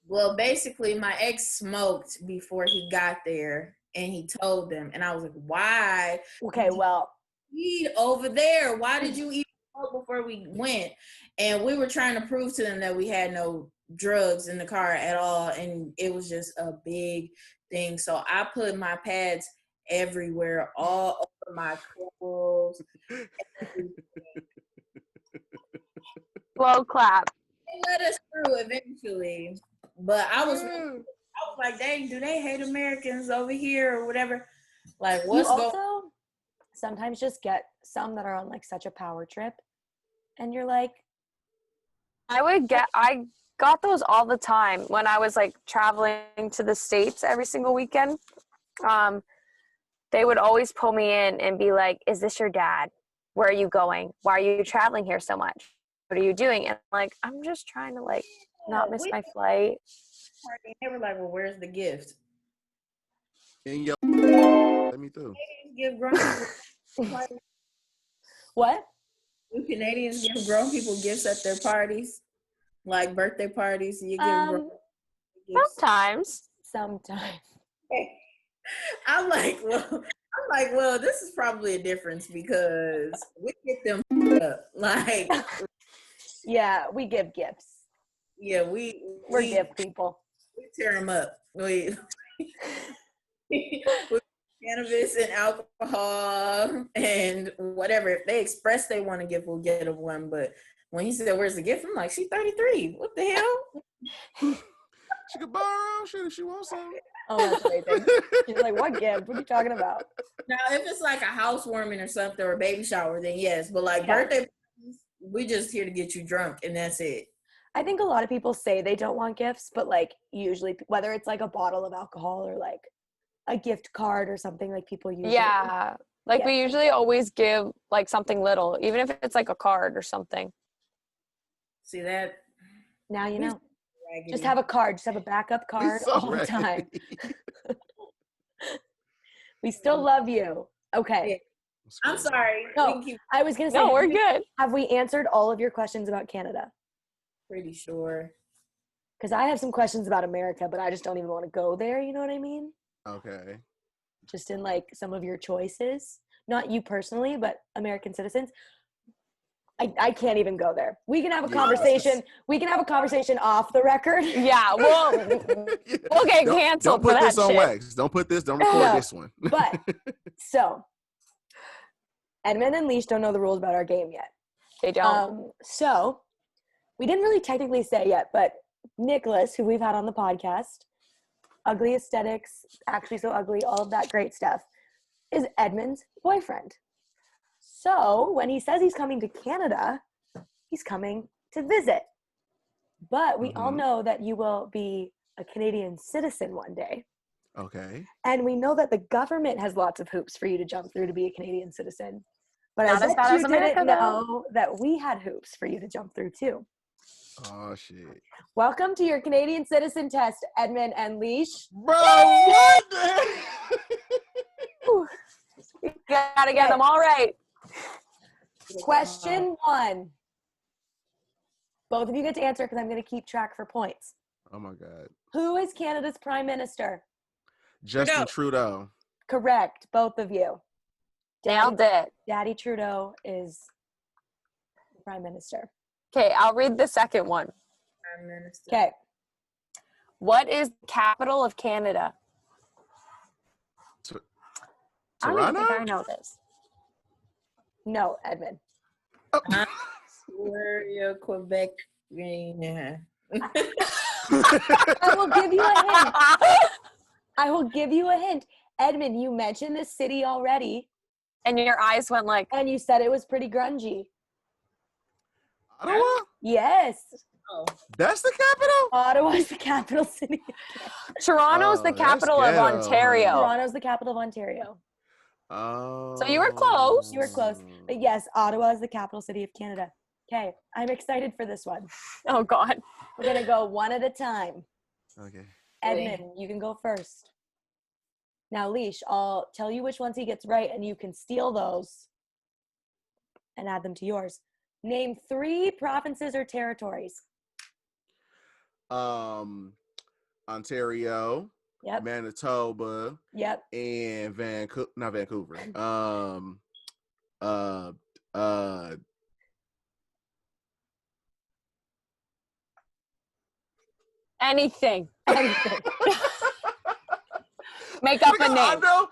Well, basically, my ex smoked before he got there, and he told them, and I was like, why? Okay, well, Weed over there. Why did you even smoke before we went? And we were trying to prove to them that we had no drugs in the car at all, and it was just a big thing. So I put my pads everywhere, all over my clothes. Slow clap. They let us through eventually, but I was like, dang, do they hate Americans over here or whatever? Like, what's you going? also sometimes just get some that are on like such a power trip, and you're like, I got those all the time when I was like traveling to the States every single weekend. They would always pull me in and be like, is this your dad? Where are you going? Why are you traveling here so much? What are you doing? And like, I'm just trying to like not miss my flight. They were like, well, where's the gift? And yo, let me through. Give grown people what? Do Canadians give grown people gifts at their parties? Like birthday parties? You give grown gifts? Sometimes. I'm like, well, this is probably a difference because we get them up. Like, yeah, we give gifts. Yeah, we're gift people. We tear them up. We cannabis and alcohol and whatever. If they express they want a gift, we'll get them one. But when he said, "Where's the gift?" I'm like, "She's 33. What the hell?" She could borrow shit if she wants some. Oh, that's amazing. She's like, "What gift? What are you talking about?" Now, if it's like a housewarming or something or a baby shower, then yes. But like birthday parties, we just here to get you drunk and that's it. I think a lot of people say they don't want gifts, but like usually, whether it's like a bottle of alcohol or like a gift card or something, like people usually. Yeah, like we usually always give like something little, even if it's like a card or something. See that? Now you know. Just have a card. Just have a backup card all the time. We still love you. Okay. I'm sorry. No, I was going to say. No, we're good. Have we answered all of your questions about Canada? Pretty sure. Because I have some questions about America, but I just don't even want to go there. You know what I mean? Okay. Just in like some of your choices. Not you personally, but American citizens. I can't even go there. We can have a conversation. We can have a conversation off the record. Yeah, we'll get canceled. Don't put this on shit. wax. Don't record this one. But so Edmon and Lesh don't know the rules about our game yet. They don't. So we didn't really technically say yet, but Nicholas, who we've had on the podcast, ugly aesthetics, actually so ugly, all of that great stuff, is Edmon's boyfriend. So when he says he's coming to Canada, he's coming to visit. But we all know that you will be a Canadian citizen one day. Okay. And we know that the government has lots of hoops for you to jump through to be a Canadian citizen. But Not as bad you as America, didn't know that we had hoops for you to jump through too. Oh shit! Welcome to your Canadian citizen test, Edmon and Lesh. Bro, what the hell? You gotta get them all right. Question 1. Both of you get to answer because I'm going to keep track for points. Oh my God. Who is Canada's prime minister? Justin Trudeau. Correct, both of you. Nailed it. Daddy Trudeau is the prime minister. Okay, I'll read the second one. Prime Minister. Okay. What is the capital of Canada? Toronto? I don't even think I know this. No, Edmon. Ontario, Quebec. Yeah. I will give you a hint. I will give you a hint. Edmon, you mentioned the city already, And your eyes went like, and you said it was pretty grungy. Ottawa? Yes. Oh. That's the capital? Ottawa is the capital city. Toronto's the that's capital of ghetto, Ontario. Toronto's the capital of Ontario. Oh. So you were close. You were close. But yes, Ottawa is the capital city of Canada. Okay, I'm excited for this one. Oh, God. We're going to go one at a time. Okay. Edmon, you can go first. Now, Lesh, I'll tell you which ones he gets right, and you can steal those and add them to yours. Name 3 provinces or territories. Ontario, Yep. Manitoba, Yep. and not Vancouver. Anything. Anything. Make up a I name. know.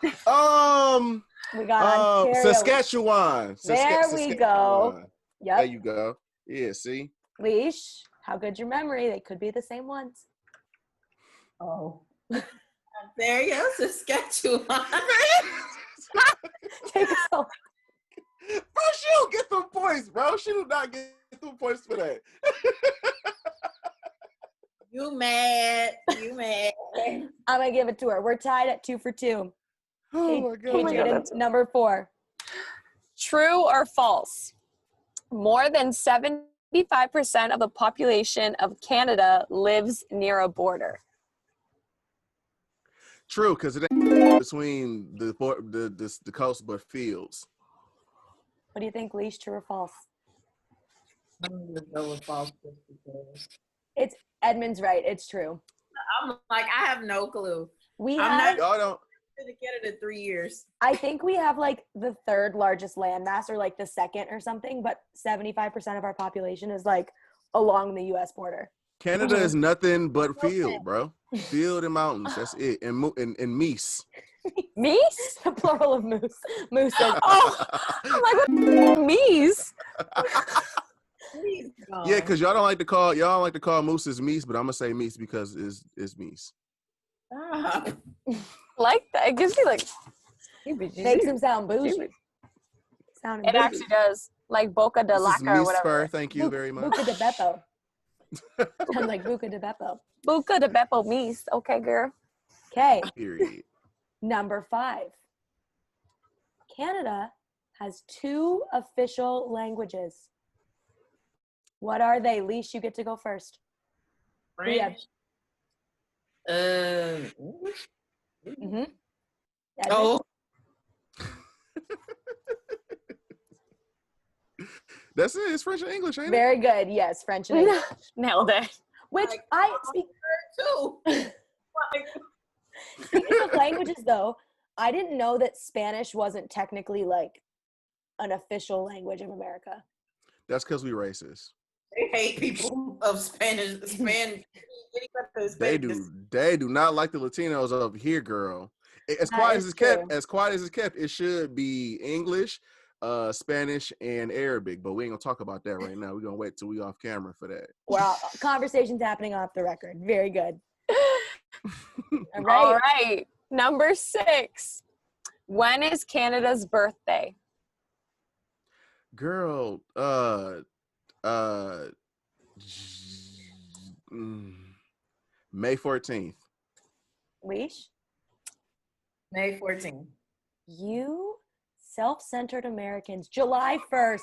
We got Ontario. Saskatchewan. There we go. There Yep. you go. Yeah, see? Lesh, how good's your memory? They could be the same ones. Oh. Ontario, Saskatchewan. Take us home. Bro, she don't get them points, bro. She do not get them points for that. You mad. You mad. I'm going to give it to her. We're tied at 2 for 2. Oh my Hey, God. Jaiden, number 4. True or false? More than 75% of the population of Canada lives near a border. True, because it ain't between the coast but fields. What do you think, Lesh? True or false? I'm gonna go with false just because. It's Edmonds right. It's true. I'm like, I have no clue. We I'm have, Y'all don't. I'm gonna get it in 3 years. I think we have like the 3rd largest landmass or like the 2nd or something, but 75% of our population is like along the U.S. border. Canada is nothing but field, bro. Field and mountains. That's it. And meese. Meese? The plural of moose. Mooses. Oh, I'm like, what meese? Yeah, because y'all don't like to call mooses meese, but I'm gonna say meese because it's meese. Stop. Like that. It gives me like, Makes him sound bougie. Sounding it bougie. actually does. Like Boca de This is Laca or meese whatever. fur. Thank you very much. Buca de Beppo. Sounds like Buca de Beppo. Boca de Beppo meese. Okay, girl. Okay, Period. number 5. Canada has 2 official languages. What are they? Lesh, you get to go first. French. Mm-hmm. Oh. That's it. It's French and English, ain't it? Very good. Yes, French and English. Nailed it. Which Like, I speak. Too. Speaking of languages, though, I didn't know that Spanish wasn't technically like an official language of America. That's because we racist. They hate people of Spanish. They do not like the Latinos over here, girl. As That quiet is as it's true. kept, as quiet as it's kept, it should be English, Spanish, and Arabic. But we ain't gonna talk about that right now. We're gonna wait till we off camera for that. Well, conversations happening off the record. Very good. All right. All right. Number 6. When is Canada's birthday? Girl, May 14th. Lesh, May 14th. you self-centered Americans, July 1st.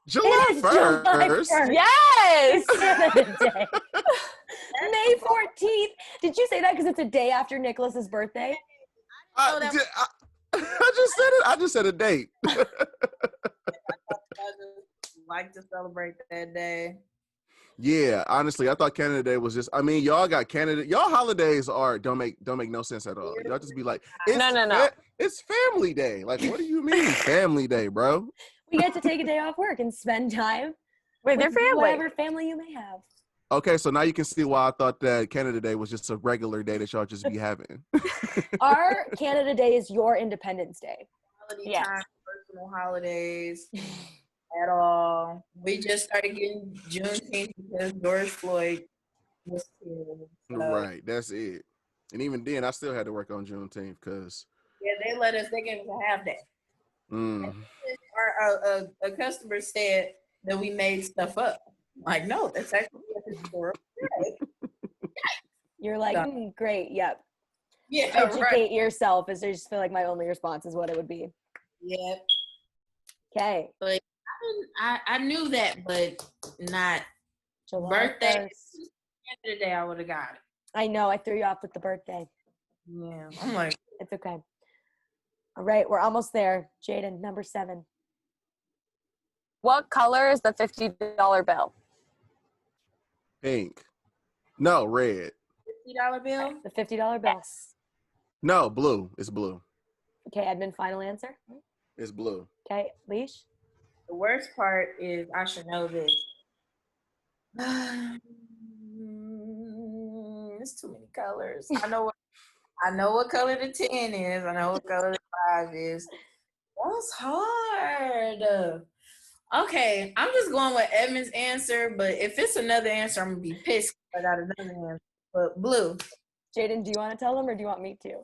July It is July 1st. 1st. Yes. It's Canada Day. May 14th. Did you say that because it's a day after Nicholas's birthday? I just said a date. I just like to celebrate that day. Yeah, honestly, I thought Canada Day was just. I mean, y'all got Canada. Y'all holidays don't make no sense at all. Y'all just be like, No. It's Family Day. Like, what do you mean Family Day, bro? We get to take a day off work and spend time With your family. whatever family you may have. Okay, so now you can see why I thought that Canada Day was just a regular day that y'all just be having. Our Canada Day is your Independence Day. holiday Yes. time, personal holidays at all. We just started getting Juneteenth because George Floyd was killed. So, Right, that's it. And even then, I still had to work on Juneteenth because yeah, they gave us a half day. mm, A customer said that we made stuff up. Like, no, that's actually a historical day. You're like, great, yep. Yeah, Educate right. yourself. Is I just feel like my only response is what it would be. Yeah, Okay. but I knew that, but not July birthday. 1st. End of the day, I would have got it. I know, I threw you off with the birthday. Yeah, I'm like, It's okay. All right, we're almost there. Jaiden, number 7. What color is the $50 bill? pink. No, red. $50 bill. The $50 bill. Yes. No, blue. It's blue. Okay, Edmon, final answer. It's blue. Okay, Lesh. The worst part is I should know this. It's too many colors. I know what color the 10 is. I know what color the 5 is. That's hard. Okay, I'm just going with Edmond's answer, but if it's another answer, I'm gonna be pissed if I got another answer. But blue. Jaiden, do you want to tell them or do you want me to?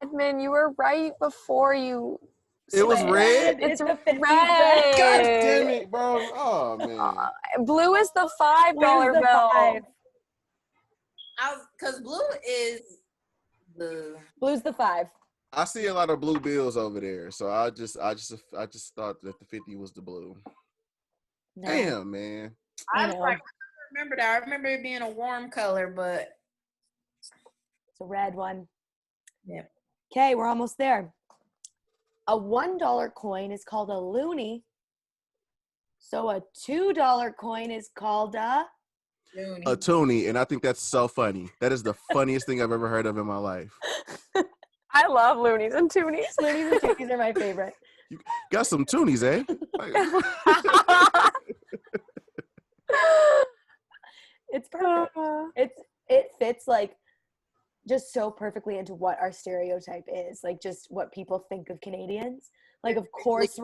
Edmund, you were right before you. It was red. It's the red. 50 God damn it, bro. Oh man. Blue is the $5 Where's the bill. 5? Cause blue is the Blue's the 5. I see a lot of blue bills over there, so I just thought that the 50 was the blue. No. Damn, man. I I know. remember that. I remember it being a warm color, but It's a red one. yeah. Okay, we're almost there. A $1 coin is called a loonie. So a $2 coin is called a A toonie, and I think that's so funny. That is the funniest thing I've ever heard of in my life. I love loonies and toonies. loonies and toonies are my favorite. You got some toonies, eh? It's perfect. It fits like just so perfectly into what our stereotype is, like just what people think of Canadians. Like of course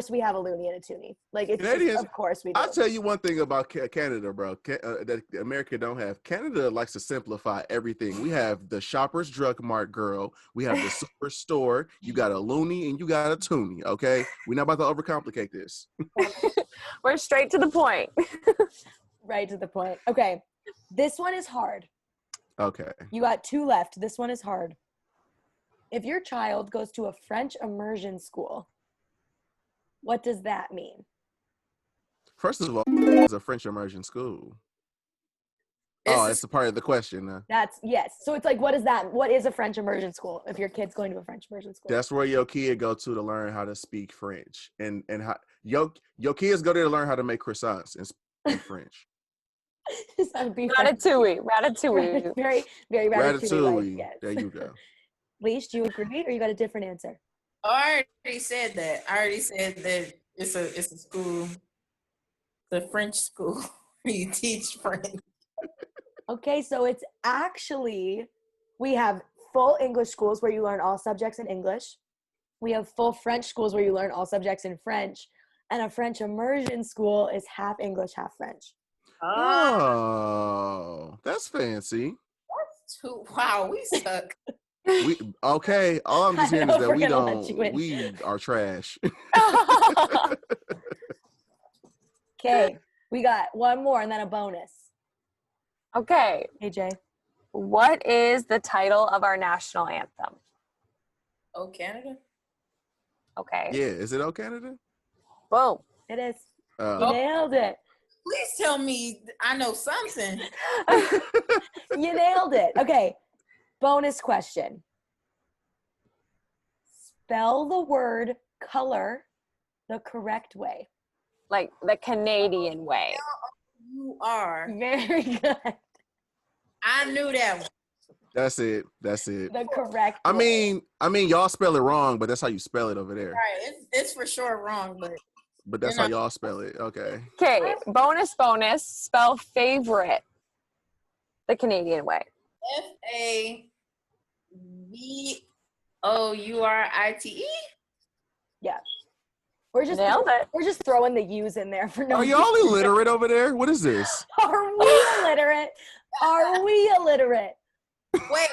we have a loony and a toonie. Like it's Canadians, just, of course we do. I'll tell you one thing about Canada, bro, that America don't have. Canada likes to simplify everything. We have the Shoppers Drug Mart girl. We have the superstore. You got a loony and you got a toonie, okay? We're not about to overcomplicate this. We're straight to the point. Right to the point. Okay, this one is hard. Okay. You got 2 left. This one is hard. If your child goes to a French immersion school, what does that mean? First of all, it's a French immersion school. That's a part of the question. That's yes. So it's like, what is that? What is a French immersion school? If your kid's going to a French immersion school, That's where your kid go to learn how to speak French, and how your kids go there to learn how to make croissants and speak French. That would be Ratatouille. very, very Ratatouille. Yes. There you go. Leash, do you agree, or you got a different answer? I already said that. It's a school, the French school. You teach French. Okay, so it's actually, we have full English schools where you learn all subjects in English. We have full French schools where you learn all subjects in French. And a French immersion school is half English, half French. Oh, that's fancy. Wow, we suck. Okay. All I'm just hearing is that we are trash. Okay, we got one more and then a bonus. Okay. AJ. What is the title of our national anthem? Oh, Canada? Okay. Yeah, is it O Canada? Boom. It is. You nailed it. Please tell me I know something. You nailed it. Okay, bonus question. Spell the word color the correct way. Like the Canadian way. You are. Very good. I knew that one. That's it. The correct I way. mean, y'all spell it wrong, but that's how you spell it over there. Right, it's for sure wrong, But that's how y'all spell it. Okay. Okay. Bonus. Spell favorite the Canadian way. FAV Ourite. Yeah. We're just Nailed it. we're just throwing the U's in there for no Are reason. y'all illiterate over there? What is this? Are we illiterate? Are we illiterate? Wait.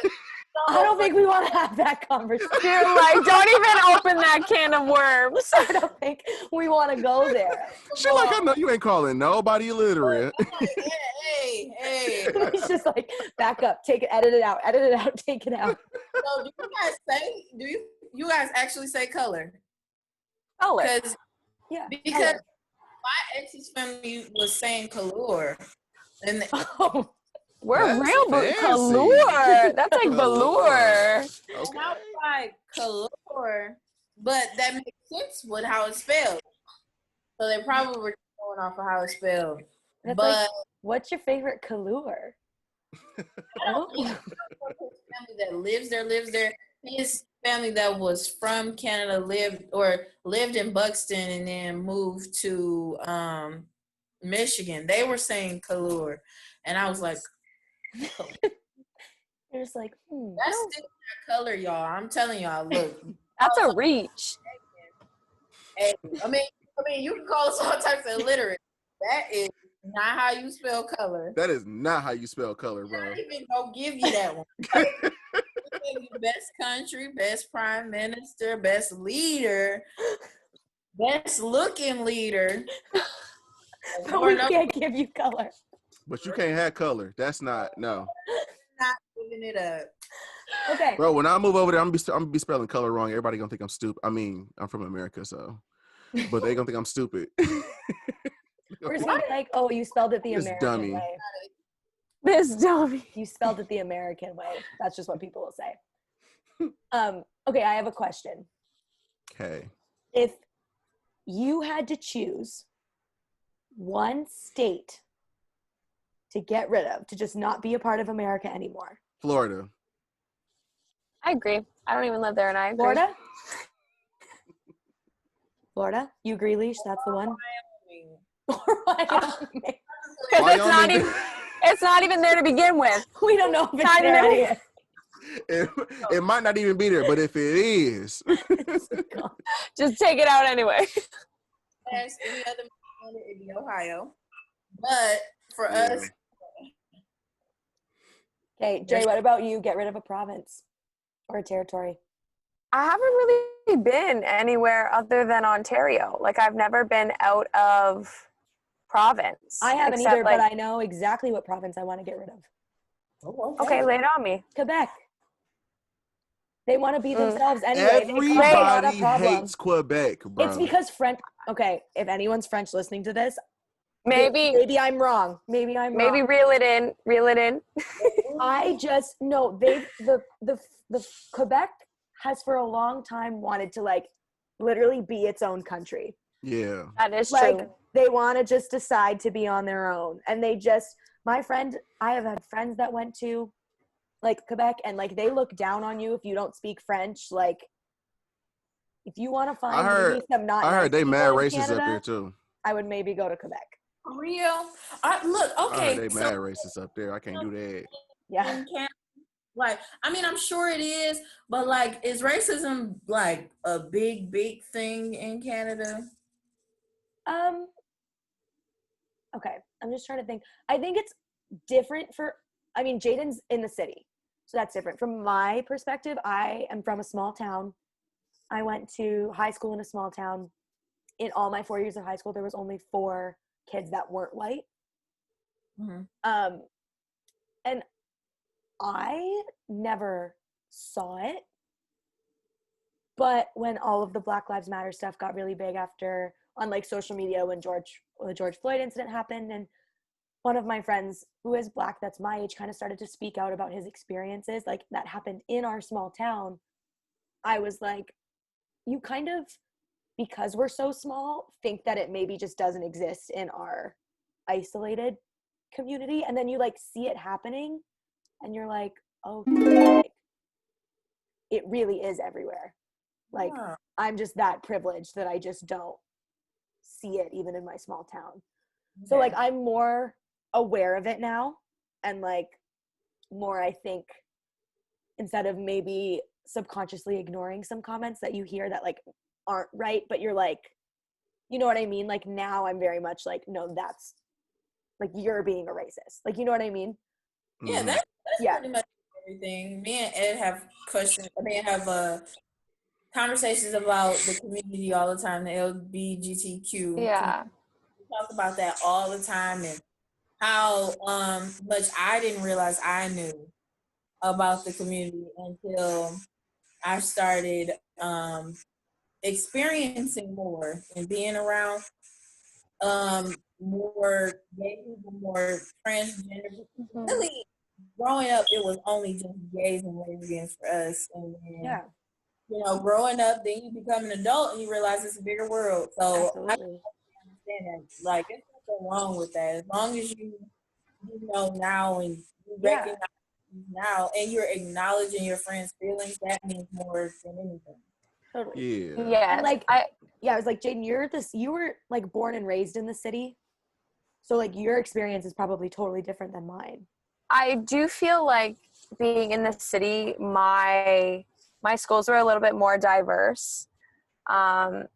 I don't think we want to have that conversation. You're like, don't even open that can of worms. I don't think we want to go there. She like, I know you ain't calling nobody illiterate. Hey. It's just like, back up, take it, edit it out, take it out. So do you guys actually say color? Color. Because Color. my ex's family was saying color. And Oh, We're That's real fancy. velour. That's like velour. And I Okay. was like, color, but that makes sense with how it's spelled. So they probably were going off of how it's spelled. that's But like, what's your favorite color? I don't think his family that lives there. His family that was from Canada lived in Buxton and then moved to Michigan. They were saying color. And I was like, You're just like, that's still not color, y'all. I'm telling y'all, look. That's a reach. Hey, I mean, you can call us all types of illiterate. That is not how you spell color. That is not how you spell color, I'm bro. not even gonna give you that one. They give you best country, best prime minister, best leader, best looking leader. but we can't give you color. But you can't have color. That's not, no. Not giving it up. Okay. Bro, when I move over there, I'm gonna be spelling color wrong. Everybody gonna think I'm stupid. I mean, I'm from America, so. But they gonna think I'm stupid. We're just gonna be like, oh, you spelled it the This American dummy. way. This dummy. You spelled it the American way. That's just what people will say. Okay, I have a question. Okay. If you had to choose one state to get rid of, to just not be a part of America anymore. Florida. I agree. I don't even live there, and I agree. Florida? Florida? You agree, Lesh? That's the one? Because it's not even there to begin with. We don't know if it's Not there even- yet. It might not even be there, but if it is. Just take it out anyway. As any other it'd be Ohio. But for us, Okay, Jay, what about you? Get rid of a province or a territory. I haven't really been anywhere other than Ontario. Like, I've never been out of province. I haven't except, either, like, but I know exactly what province I want to get rid of. Okay, lay it on me. Quebec. They want to be themselves anyway. They cause a lot of Everybody problems. hates Quebec, bro. It's because French. Okay, if anyone's French listening to this, Maybe I'm wrong. Maybe I'm maybe wrong. reel it in. I just no. The Quebec has for a long time wanted to like literally be its own country. Yeah. That is Like true. they want to just decide to be on their own, and they just. I have had friends that went to like Quebec, and like they look down on you if you don't speak French. Like if you want to find maybe some not. I heard they nice mad people in racist Canada, up there too. I would maybe go to Quebec. real. Look, I okay. heard they mad racist up there. I can't do that. Yeah. in Canada, like, I mean, I'm sure it is, but like, is racism like a big thing in Canada? Okay, I'm just trying to think. I think it's different Jaiden's in the city, so that's different. From my perspective, I am from a small town. I went to high school in a small town. In all my 4 years of high school, there was only 4 kids that weren't white. Mm-hmm. And I never saw it. But when all of the Black Lives Matter stuff got really big on like social media when the George Floyd incident happened, and one of my friends who is Black that's my age kind of started to speak out about his experiences like that happened in our small town, I was like, you kind of, because we're so small, think that it maybe just doesn't exist in our isolated community, and then you like see it happening and you're like, oh, like, it really is everywhere. Like, Yeah. I'm just that privileged that I just don't see it even in my small town. So like I'm more aware of it now, and like more, I think, instead of maybe subconsciously ignoring some comments that you hear that like aren't right, but you're like, you know what I mean? Like now I'm very much like, no, that's like you're being a racist. Like, you know what I mean? Yeah, Mhm. that's Yeah. pretty much everything. Me and Ed have questions. I mean, have conversations about the community all the time, the LGBTQ community. Yeah. We talk about that all the time and how much I didn't realize I knew about the community until I started experiencing more and being around more gay people, more transgender people. Mhm. Really, growing up, it was only just gays and lesbians for us. And then, Yeah, you know, growing up, then you become an adult and you realize it's a bigger world. So I absolutely. understand that. Like, there's nothing wrong with that. As long as you know now and you Yeah, recognize now and you're acknowledging your friends' feelings, that means more than anything. totally. Yeah. And Yes. like, yeah, I was like, Jaiden, you were like born and raised in the city. So like your experience is probably totally different than mine. I do feel like being in the city, my schools were a little bit more diverse,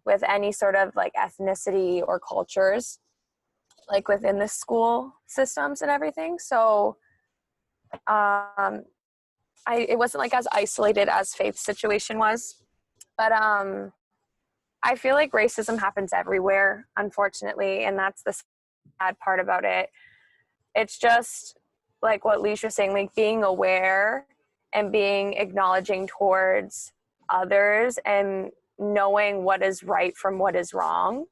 with any sort of like ethnicity or cultures, like within the school systems and everything. So it wasn't like as isolated as Faith's situation was. But I feel like racism happens everywhere, unfortunately, and that's the sad part about it. It's just like what Lesh was saying, like being aware and being acknowledging towards others and knowing what is right from what is wrong,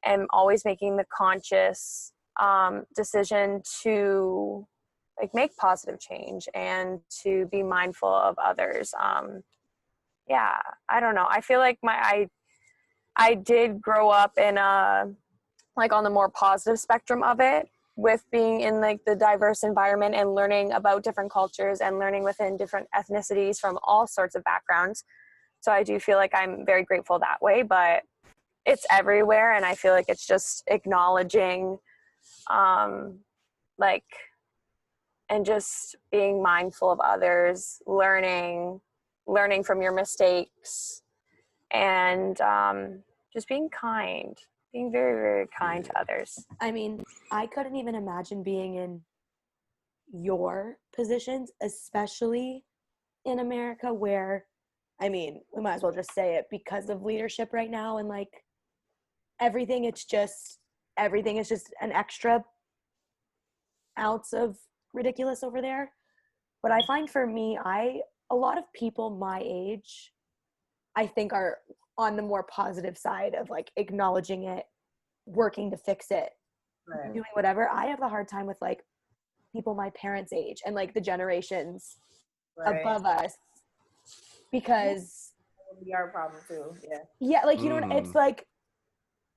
and always making the conscious decision to like make positive change and to be mindful of others. Yeah, I don't know. I feel like I did grow up in a like on the more positive spectrum of it, with being in like the diverse environment and learning about different cultures and learning within different ethnicities from all sorts of backgrounds. So I do feel like I'm very grateful that way, but it's everywhere, and I feel like it's just acknowledging like and just being mindful of others, learning from your mistakes, and just being kind, being very, very kind to others. I mean, I couldn't even imagine being in your positions, especially in America where, I mean, we might as well just say it, because of leadership right now and like everything is just an extra ounce of ridiculous over there. But I find for me, a lot of people my age, I think are on the more positive side of like acknowledging it, working to fix it, Right. doing whatever. I have a hard time with like people my parents' age and like the generations above us, because That would be our problem too. Yeah. yeah, like you know what, it's like,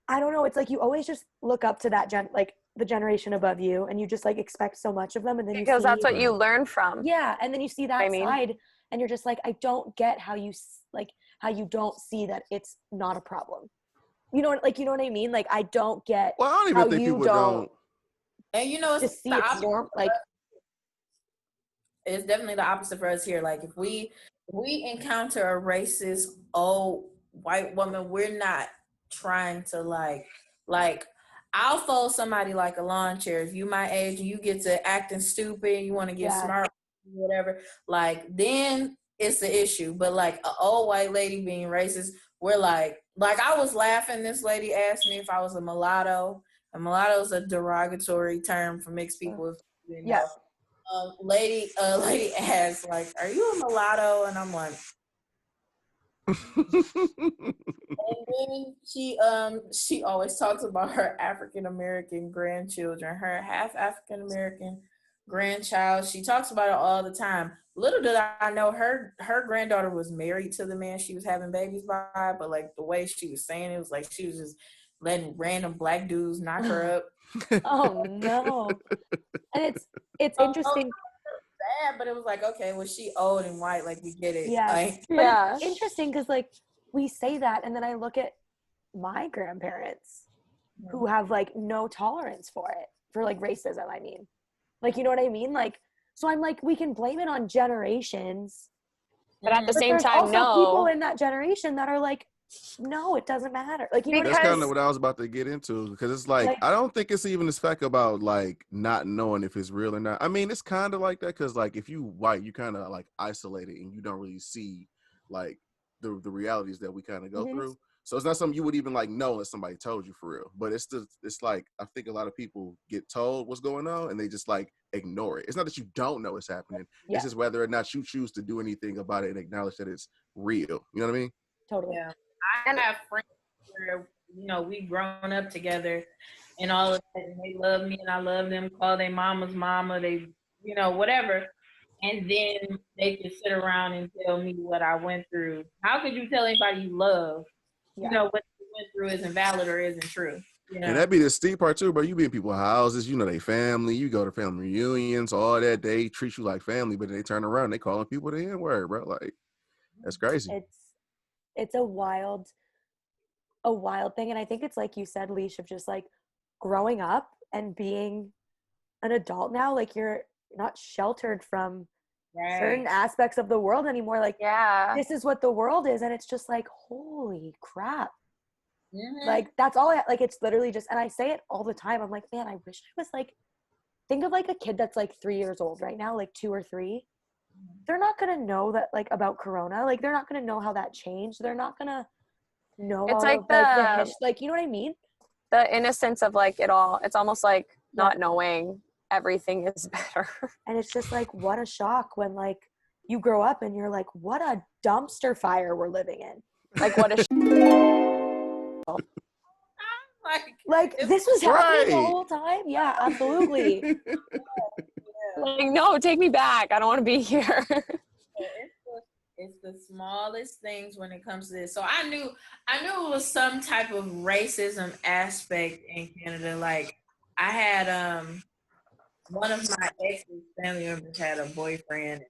I don't know, it's like you always just look up to that like the generation above you, and you just like expect so much of them, and then Because you see, that's what you learn from. yeah, and then you see that I mean, side and you're just like, I don't get how you like how you don't see that it's not a problem. You know, like, you know what I mean? Like, I don't get Well, I don't even how think you people don't don't. And you know, it's just see the it's opposite. normal. Like, It's definitely the opposite for us here. Like if we encounter a racist old white woman, we're not trying to like I'll fold somebody like a lawn chair. If you my age and you get to acting stupid, you want to get yeah, smart, whatever, like then it's the issue. But like an old white lady being racist, we're like I was laughing. This lady asked me if I was a mulatto. A mulatto is a derogatory term for mixed people. If you didn't yeah, know. Lady asked, like, "Are you a mulatto?" And I'm like, and then she always talks about her African American grandchildren, her half African American grandchild. She talks about it all the time. Little did I know her granddaughter was married to the man she was having babies by, but like the way she was saying it was like she was just letting random black dudes knock her up. oh no. And it's interesting. Bad, but it was like, okay, well, she old and white, like we get it. Yeah, Like, but yeah. it's interesting because like we say that, and then I look at my grandparents who have like no tolerance for it, for like racism. I mean, like, you know what I mean? Like, so I'm like, we can blame it on generations, But at the But same there's time, also people no. in that generation that are like, no, it doesn't matter. Like, you know what That's I mean? kind of what I was about to get into, because it's like, Like, I don't think it's even this fact about like not knowing if it's real or not. I mean, it's kind of like that because like if you white, you kind of like isolated and you don't really see like the realities that we kind of go mhm. through. So it's not something you would even like know unless somebody told you for real. But it's like I think a lot of people get told what's going on and they just like ignore it. It's not that you don't know it's happening. Yeah, It's just whether or not you choose to do anything about it and acknowledge that it's real. You know what I mean? totally. Yeah. And I have friends where, we've grown up together and all of that, and they love me and I love them, call their mama's mama, they, whatever. And then they can sit around and tell me what I went through. How could you tell anybody you love, Yeah. what you went through isn't valid or isn't true? And that'd be the steep part too, bro. You be in people's houses, you know they family, you go to family reunions, all that. They treat you like family, but they turn around, they calling people the N-word, bro. Like, that's crazy. It's a wild thing. And I think it's like you said, Leash, of just like growing up and being an adult now, like you're not sheltered from certain aspects of the world anymore. Like, yeah. this is what the world is. And it's just like, holy crap. Mhm. Like, that's all like, it's literally just, and I say it all the time. I'm like, man, I wish I was like, think of like a kid that's like 3 years old right now, like 2 or 3. They're not going to know that like about Corona. Like, they're not going to know how that changed. They're not going to know It's all like of like the like, you know what I mean? the innocence of like it all. It's almost like Yeah. not knowing everything is better. And it's just like, what a shock when like you grow up and you're like, what a dumpster fire we're living in. Like what a Like this was happening the Right. whole time. Yeah, absolutely. like no, take me back. I don't want to be here. It's the smallest things when it comes to this. So I knew it was some type of racism aspect in Canada. Like I had one of my ex's family members had a boyfriend,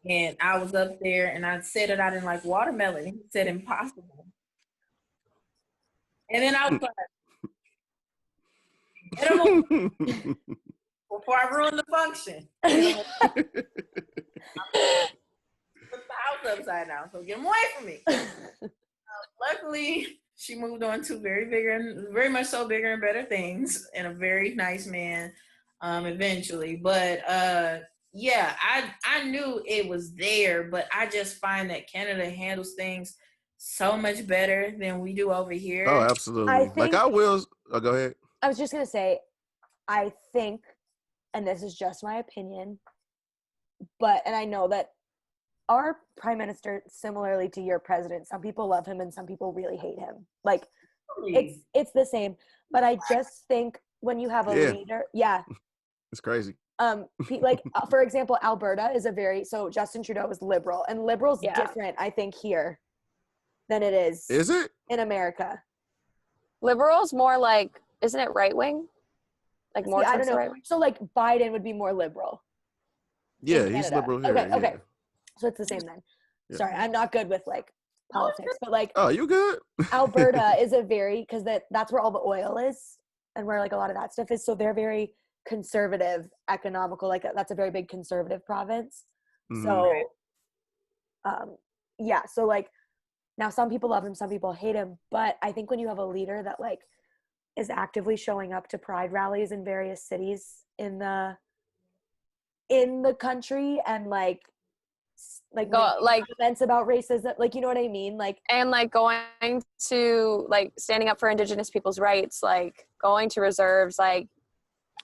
and I was up there and I said that I didn't like watermelon. And he said impossible. And then I was like, get him away before I ruin the function. Put the house upside down, so get him away from me. Luckily, she moved on to very much so bigger and better things, and a very nice man eventually. But yeah, I knew it was there, but I just find that Canada handles things so much better than we do over here. Oh, absolutely. I Like think- I will. Oh, go ahead. I was just going to say, I think, and this is just my opinion, and I know that our prime minister, similarly to your president, some people love him and some people really hate him. Like, it's the same. But I just think when you have a leader, It's crazy. like for example, Alberta is so Justin Trudeau is liberal, and liberal's different, I think, here than it is. Is it? In America? Liberals more like, isn't it right wing? Like more. I don't know. Right wing? So like Biden would be more liberal. Yeah, he's liberal here. Okay. So it's the same then. Yeah. Sorry, I'm not good with like politics, but like, oh, you good? Alberta is a very, because that's where all the oil is and where like a lot of that stuff is. So they're very conservative, economical. Like that's a very big conservative province. Mhm. So, yeah. So like now some people love him, some people hate him. But I think when you have a leader that like is actively showing up to pride rallies in various cities in the country and like events about racism, like, you know what I mean, like, and like going to like standing up for Indigenous people's rights, like going to reserves, like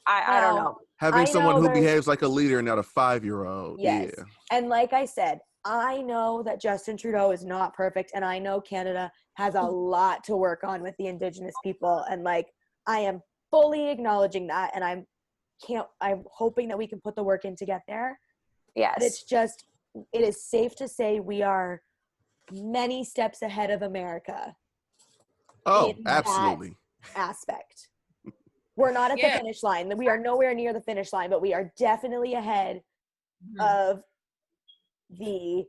I don't know, having someone who behaves like a leader and not a 5-year-old. Yes. Yeah. And like I said, I know that Justin Trudeau is not perfect, and I know Canada has a lot to work on with the Indigenous people, and like I am fully acknowledging that, and I'm hoping that we can put the work in to get there. yes, But it's just, it is safe to say we are many steps ahead of America. Oh, in absolutely. that aspect. We're not at the finish line. We are nowhere near the finish line, but we are definitely ahead of the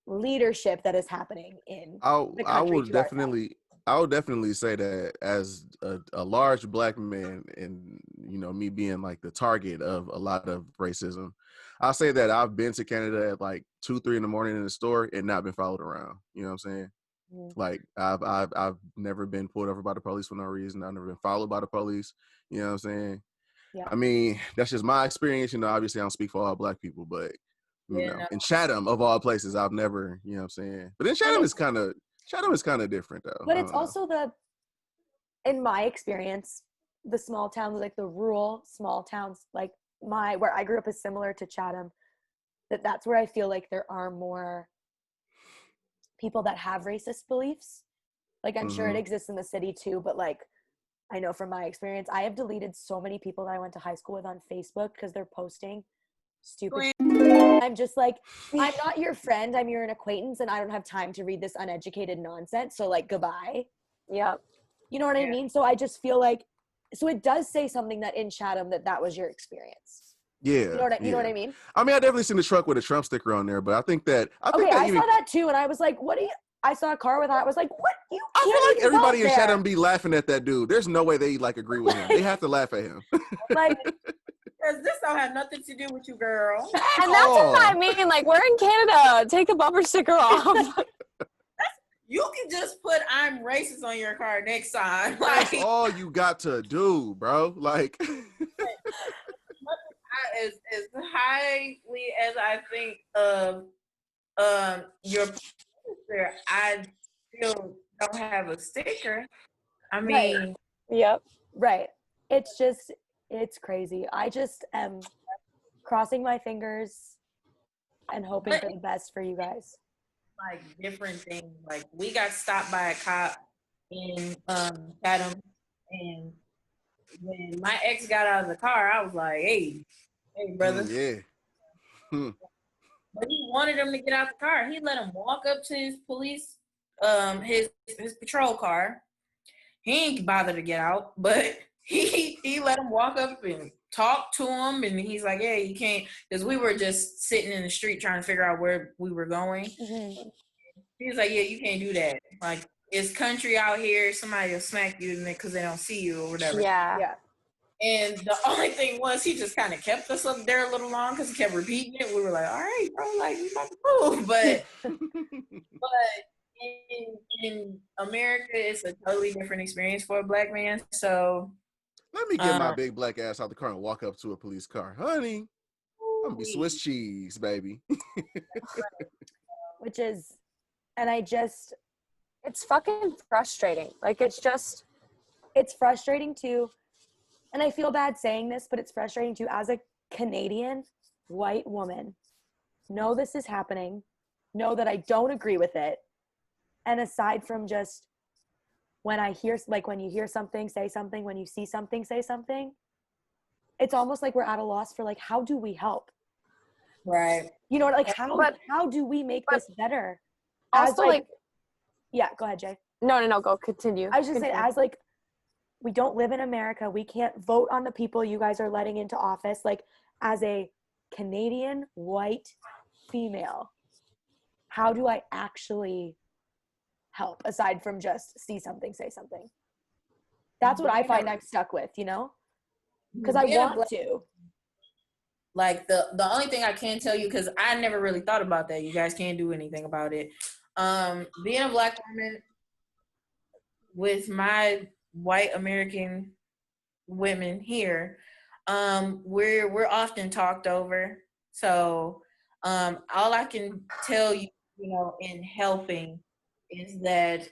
leadership that is happening in the country. I will definitely I would definitely say that as a large black man, and me being like the target of a lot of racism, I'll say that I've been to Canada at like 2-3 in the morning in the store and not been followed around. You know what I'm saying? Mm. Like I've never been pulled over by the police for no reason. I've never been followed by the police. You know what I'm saying? Yeah. I mean, that's just my experience. Obviously I don't speak for all black people, but No. in Chatham of all places, I've never, you know what I'm saying? But then Chatham is kind of different though. But it's also in my experience, the small towns, like the rural small towns, like where I grew up is similar to Chatham. That's where I feel like there are more people that have racist beliefs. Like I'm sure it exists in the city too, but like I know from my experience, I have deleted so many people that I went to high school with on Facebook because they're posting stupid. I'm just like, I'm not your friend, I'm your acquaintance, and I don't have time to read this uneducated nonsense. So like, goodbye. Yep. You know what I mean? So I just feel like, so it does say something that in Chatham that was your experience. Yeah. You know what I mean? I mean, I definitely seen the truck with a Trump sticker on there, but I think that I saw that too, and I was like, what do you? I saw a car with that. I was like, what? You I can't feel like even everybody in there. Chatham be laughing at that dude. There's no way they like agree with him. They have to laugh at him. Like, Because this don't have nothing to do with you, girl. And that's what I mean. Like, we're in Canada. Take the bumper sticker off. You can just put "I'm racist" on your car next time. That's Like, all you got to do, bro. Like, as highly as I think of your picture, I still don't have a sticker. I mean, Yep. right. It's crazy. I just am crossing my fingers and hoping for the best for you guys. like different things. Like we got stopped by a cop in Chatham, and when my ex got out of the car, I was like, "Hey, brother." yeah. But he wanted him to get out the car. He let him walk up to his police, his patrol car. He ain't bothered to get out, but he let him walk up and talk to him, and he's like, "Yeah, you can't," because we were just sitting in the street trying to figure out where we were going. Mm-hmm. He was like, "Yeah, you can't do that. Like, it's country out here. Somebody will smack you because they don't see you or whatever." Yeah. And the only thing was, he just kind of kept us up there a little long because he kept repeating it. We were like, "All right, bro, like we about to move," but in America, it's a totally different experience for a black man. So Let me get my big black ass out the car and walk up to a police car. Honey, I'm gonna be Swiss cheese, baby. Which is, and it's fucking frustrating. Like, it's frustrating too. And I feel bad saying this, but it's frustrating too as a Canadian white woman. Know this is happening. Know that I don't agree with it. And aside from just when you hear something, say something, when you see something, say something, it's almost like we're at a loss for like, how do we help? right. You know, like how do we make this better? also like yeah, go ahead, Jay. No, go continue. I was just saying, as like, we don't live in America. We can't vote on the people you guys are letting into office. Like, as a Canadian white female, how do I actually help aside from just see something, say something? That's what I find I'm stuck with, you know? Because I want to. Like the only thing I can tell you, because I never really thought about that. You guys can't do anything about it. Being a black woman with my white American women here, we're often talked over. So all I can tell you, in helping is that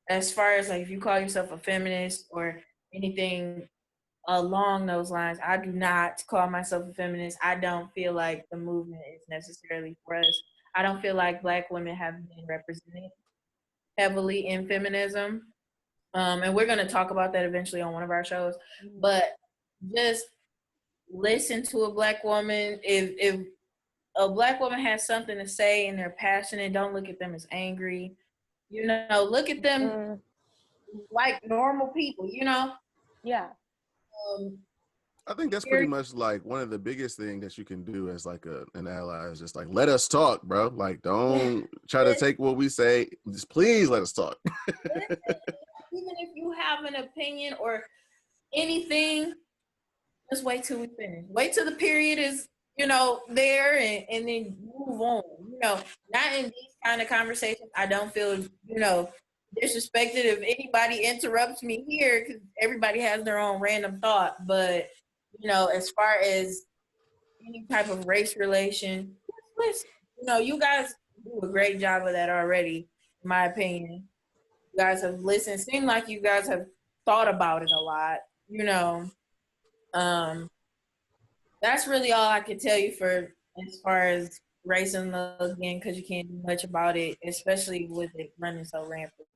as far as like if you call yourself a feminist or anything along those lines, I do not call myself a feminist. I don't feel like the movement is necessarily for us. I don't feel like black women have been represented heavily in feminism. And we're going to talk about that eventually on one of our shows. But just listen to a black woman. If a black woman has something to say and they're passionate, don't look at them as angry. Look at them like normal people, Yeah. I think that's pretty much like one of the biggest things that you can do as like an ally is just like, let us talk, bro. Like, don't try to take what we say. Just please let us talk. Even if you have an opinion or anything, just wait till we finish. Wait till the period is, there and then move on. Not in these kind of conversations. I don't feel, disrespected if anybody interrupts me here because everybody has their own random thought. But, as far as any type of race relation, just listen. You guys do a great job of that already, in my opinion. You guys have listened. Seem like you guys have thought about it a lot. That's really all I can tell you for as far as race and love again, because you can't do much about it, especially with it running so rampant.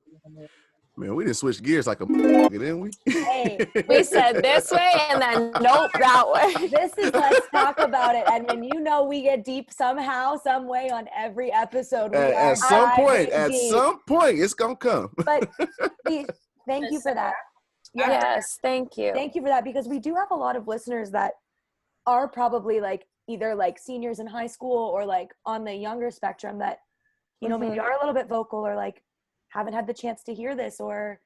Man, we didn't switch gears like a didn't we? Hey, We said this way and then nope, that way. this is Let's Talk About It. And when we get deep somehow, some way on every episode. At some point, it's going to come. But thank you for that. Yes, thank you. Thank you for that, because we do have a lot of listeners that are probably like either like seniors in high school or like on the younger spectrum that, maybe are a little bit vocal or like haven't had the chance to hear this or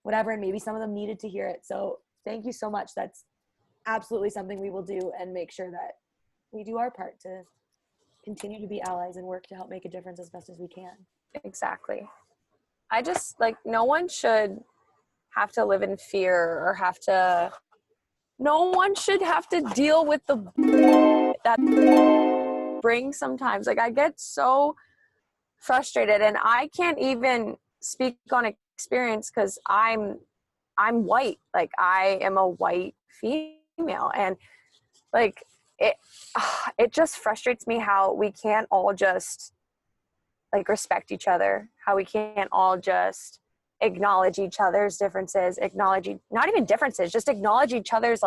whatever. And maybe some of them needed to hear it. So thank you so much. That's absolutely something we will do and make sure that we do our part to continue to be allies and work to help make a difference as best as we can. Exactly. I just no one should have to live in fear or no one should have to deal with the that brings sometimes. I get so frustrated, and I can't even speak on experience because I'm white. I am a white female, and it just frustrates me how we can't all just respect each other, how we can't all just acknowledge each other's differences, not even differences, just acknowledge each other's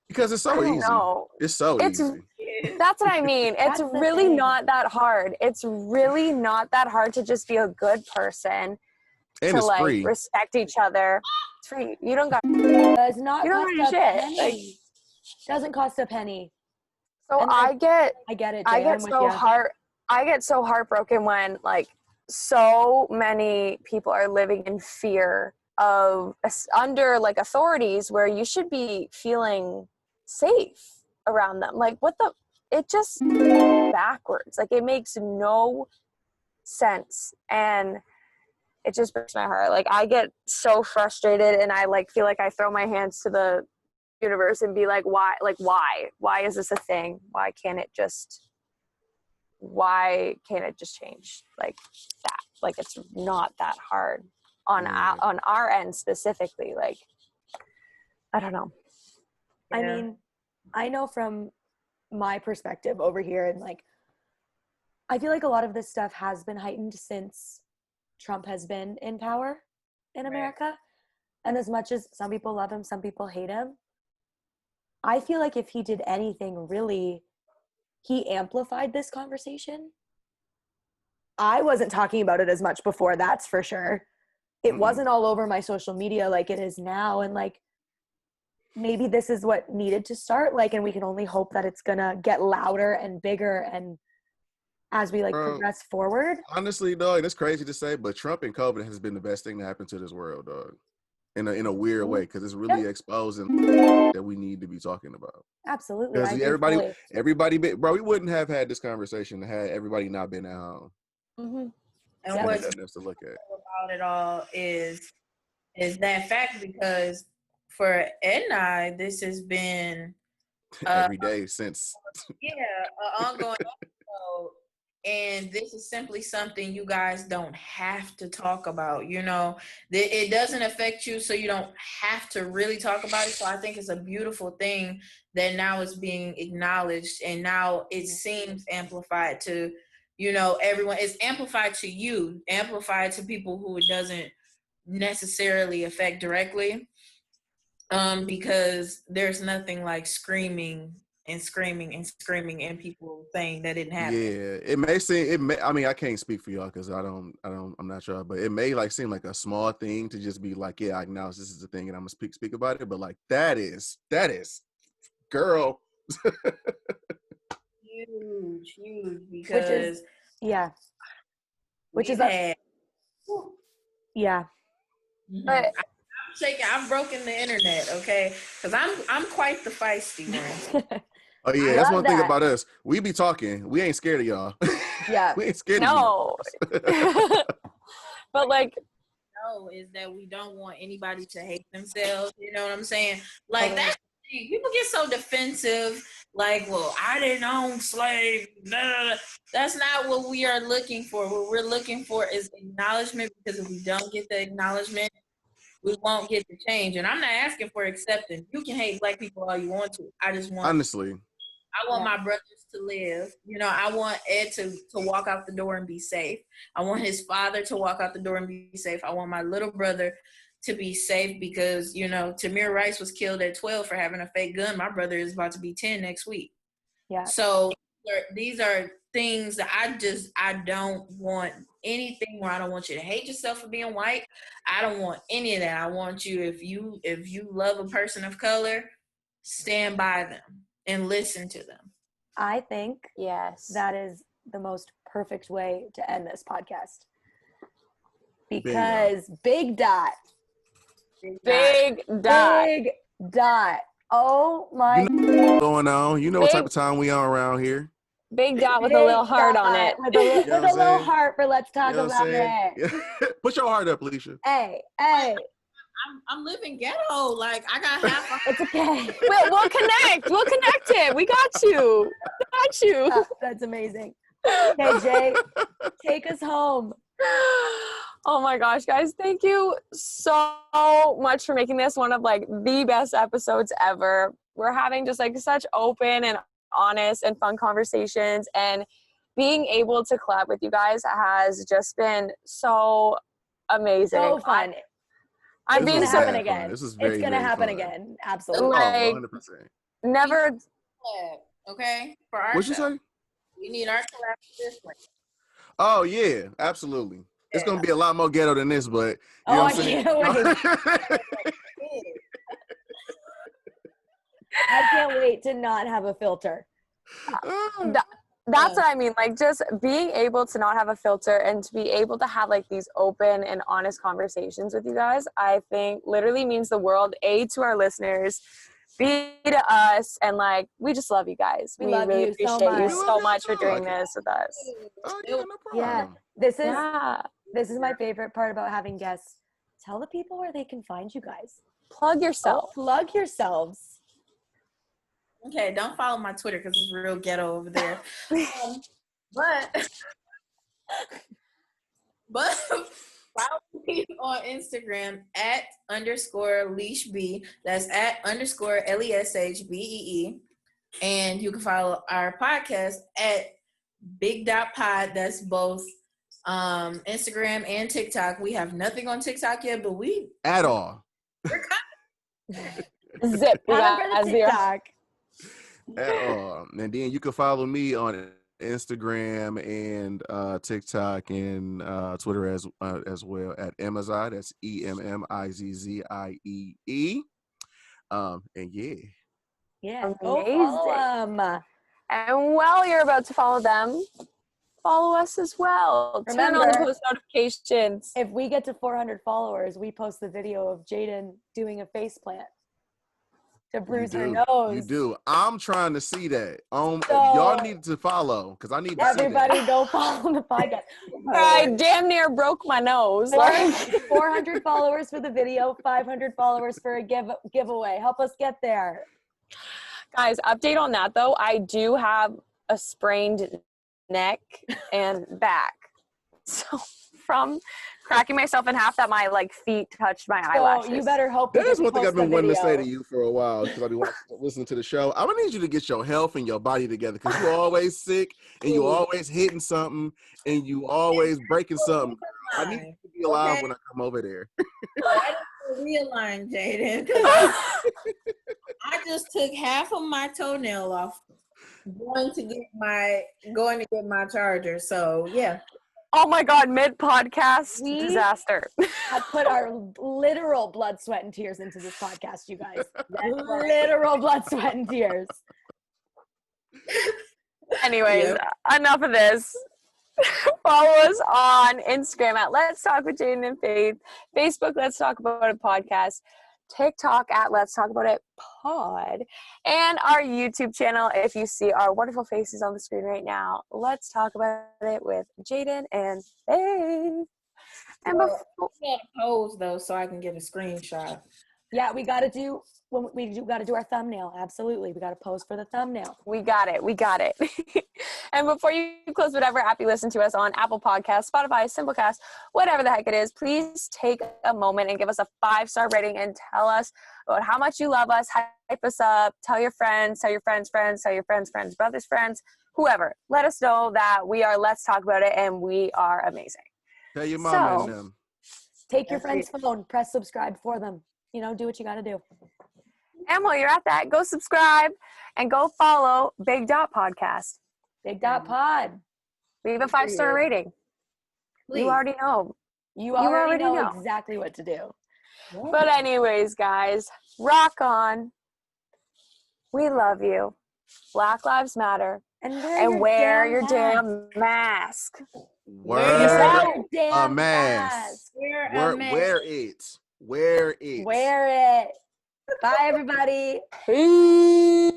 because it's so easy. It's so easy. That's what I mean. It's really not that hard. It's really not that hard to just be a good person and to it's free. Respect each other. It's free. You don't got Does not you don't cost do a shit. penny. Doesn't cost a penny. So And I get it. I get so heartbroken when so many people are living in fear of under authorities where you should be feeling safe around them. It just backwards. It makes no sense, and it just breaks my heart. I get so frustrated, and I feel like I throw my hands to the universe and be why is this a thing? Why can't it just change like that? It's not that hard on our end specifically. I don't know. I mean, I know from my perspective over here, and I feel like a lot of this stuff has been heightened since Trump has been in power in America. And as much as some people love him, some people hate him, I feel like if he did anything, really, he amplified this conversation. I wasn't talking about it as much before, that's for sure. It wasn't all over my social media like it is now. And maybe this is what needed to start, and we can only hope that it's gonna get louder and bigger and as we progress forward. Honestly, dog, it's crazy to say, but Trump and COVID has been the best thing to happen to this world, dog. In a weird way, because it's really exposing that we need to be talking about. Absolutely. Because everybody, bro, we wouldn't have had this conversation had everybody not been at home. Mm-hmm. And what's to look at about it all is that fact, because for Ed and I, this has been every day since. An ongoing episode. And this is simply something you guys don't have to talk about. It doesn't affect you, so you don't have to really talk about it. So I think it's a beautiful thing that now it's being acknowledged, and now it seems amplified to, everyone. It's amplified to you, amplified to people who it doesn't necessarily affect directly, because there's nothing like screaming and and people saying that didn't happen. Yeah, it may seem. I mean, I can't speak for y'all because I'm not sure, but it may seem like a small thing to just be I acknowledge this is a thing and I'm gonna speak about it, but that is girl. Huge, because yeah, which we've is had. yeah. But I'm shaking. I'm broken the internet, okay? Because I'm quite the feisty one. Oh yeah, I that's love one thing that. about us. We be talking. We ain't scared of y'all. Yeah. We ain't scared no. of you. But like, Know is that we don't want anybody to hate themselves. You know what I'm saying? Like that's the thing. People get so defensive. Like, well, I didn't own slaves. Blah, blah, blah. That's not what we are looking for. What we're looking for is acknowledgement, because if we don't get the acknowledgement, we won't get the change. And I'm not asking for acceptance. You can hate black people all you want to. I just want Honestly. I want my brothers to live. You know, I want Ed to walk out the door and be safe. I want his father to walk out the door and be safe. I want my little brother to be safe because, you know, Tamir Rice was killed at 12 for having a fake gun. My brother is about to be 10 next week. Yeah. So these are things that I don't want anything where I don't want you to hate yourself for being white. I don't want any of that. I want you, if you love a person of color, stand by them and listen to them. I think yes. that is the most perfect way to end this podcast. Because big dot. Oh my. You know what's going on. You know what type of time we on around here. Big dot with a little heart on it. With a little heart for let's talk about it. Put your heart up, Alicia. Hey. I'm living ghetto. Like I got half. It's okay. We'll connect. We'll connect it. We got you. That's amazing. Okay, Jay, take us home. Oh my gosh, guys, thank you so much for making this one of like the best episodes ever. We're having just like such open and honest and fun conversations, and being able to collab with you guys has just been so amazing. So fun. I'm being gonna happen again. This is very, it's gonna happen fun. again. Absolutely. Like, 100%. Never. Okay. For our What'd you say? We need our collab this way. Oh yeah, absolutely. It's gonna be a lot more ghetto than this, but you know what I'm saying? I can't wait to not have a filter. That's what I mean. Like, just being able to not have a filter and to be able to have like these open and honest conversations with you guys, I think literally means the world. A, to our listeners, B, to us, and like we just love you guys. We love really you appreciate you so much for doing this with us. Oh yeah, no problem. Yeah, this is my favorite part about having guests. Tell the people where they can find you guys. Plug yourself. Plug yourselves. Okay, don't follow my Twitter because it's real ghetto over there. But follow me on Instagram @_LeshB. That's @_LESHBEE. And you can follow our podcast @Big.Pod. That's both Instagram and TikTok. We have nothing on TikTok yet, but we at all. We're Zip as TikTok. At all. And then you can follow me on Instagram and TikTok and Twitter as well at Emmizzie. That's EMMIZZIEE. And yeah, go follow them. And while you're about to follow them, follow us as well. Remember, turn on the post notifications. If we get to 400 followers, we post the video of Jaiden doing a face plant to bruise her nose. You do. I'm trying to see that. Y'all need to follow because I need to see that. Everybody go follow the podcast. I damn near broke my nose. 400 followers for the video, 500 followers for a giveaway. Help us get there. Guys, update on that though. I do have a sprained neck and back. So from cracking myself in half that my like feet touched my eyelashes. You better hope that is one thing I've been wanting to say to you for a while because I've been listening to the show. I'm gonna need you to get your health and your body together because you're always sick and you always hitting something and you always breaking something. I need you to be alive when I come over there. Realign, Jaiden. I just took half of my toenail off going to get my charger. So yeah. Oh my God, mid-podcast We- disaster. I put our literal blood, sweat, and tears into this podcast, you guys. Literal blood, sweat, and tears. Anyways, enough of this. Follow us on Instagram at Let's Talk with Jaiden and Faith, Facebook Let's Talk About It Podcast, TikTok at Let's Talk About It Pod, and our YouTube channel. If you see our wonderful faces on the screen right now, Let's Talk About It with Jaiden and Faith. And I gotta pose though, so I can get a screenshot. Yeah, we got to do our thumbnail. Absolutely, we got to pose for the thumbnail. We got it. And before you close whatever app you listen to us on, Apple Podcasts, Spotify, Simplecast, whatever the heck it is, please take a moment and give us a 5-star rating and tell us about how much you love us, hype us up, tell your friends, tell your friends' friends, tell your friends' friends, brothers' friends, whoever. Let us know that we are Let's Talk About It and we are amazing. Tell your mama and them. Take your friend's phone, press subscribe for them. You know, do what you got to do. And while you're at that, go subscribe and go follow Big Dot Podcast. Big Dot Pod. Leave a 5-star rating. Please. You already know. You already know exactly what to do. But anyways, guys, rock on. We love you. Black Lives Matter. And wear your damn mask. Wear your damn a mask. Wear it. Wear it. Wear it. Bye, everybody. Peace.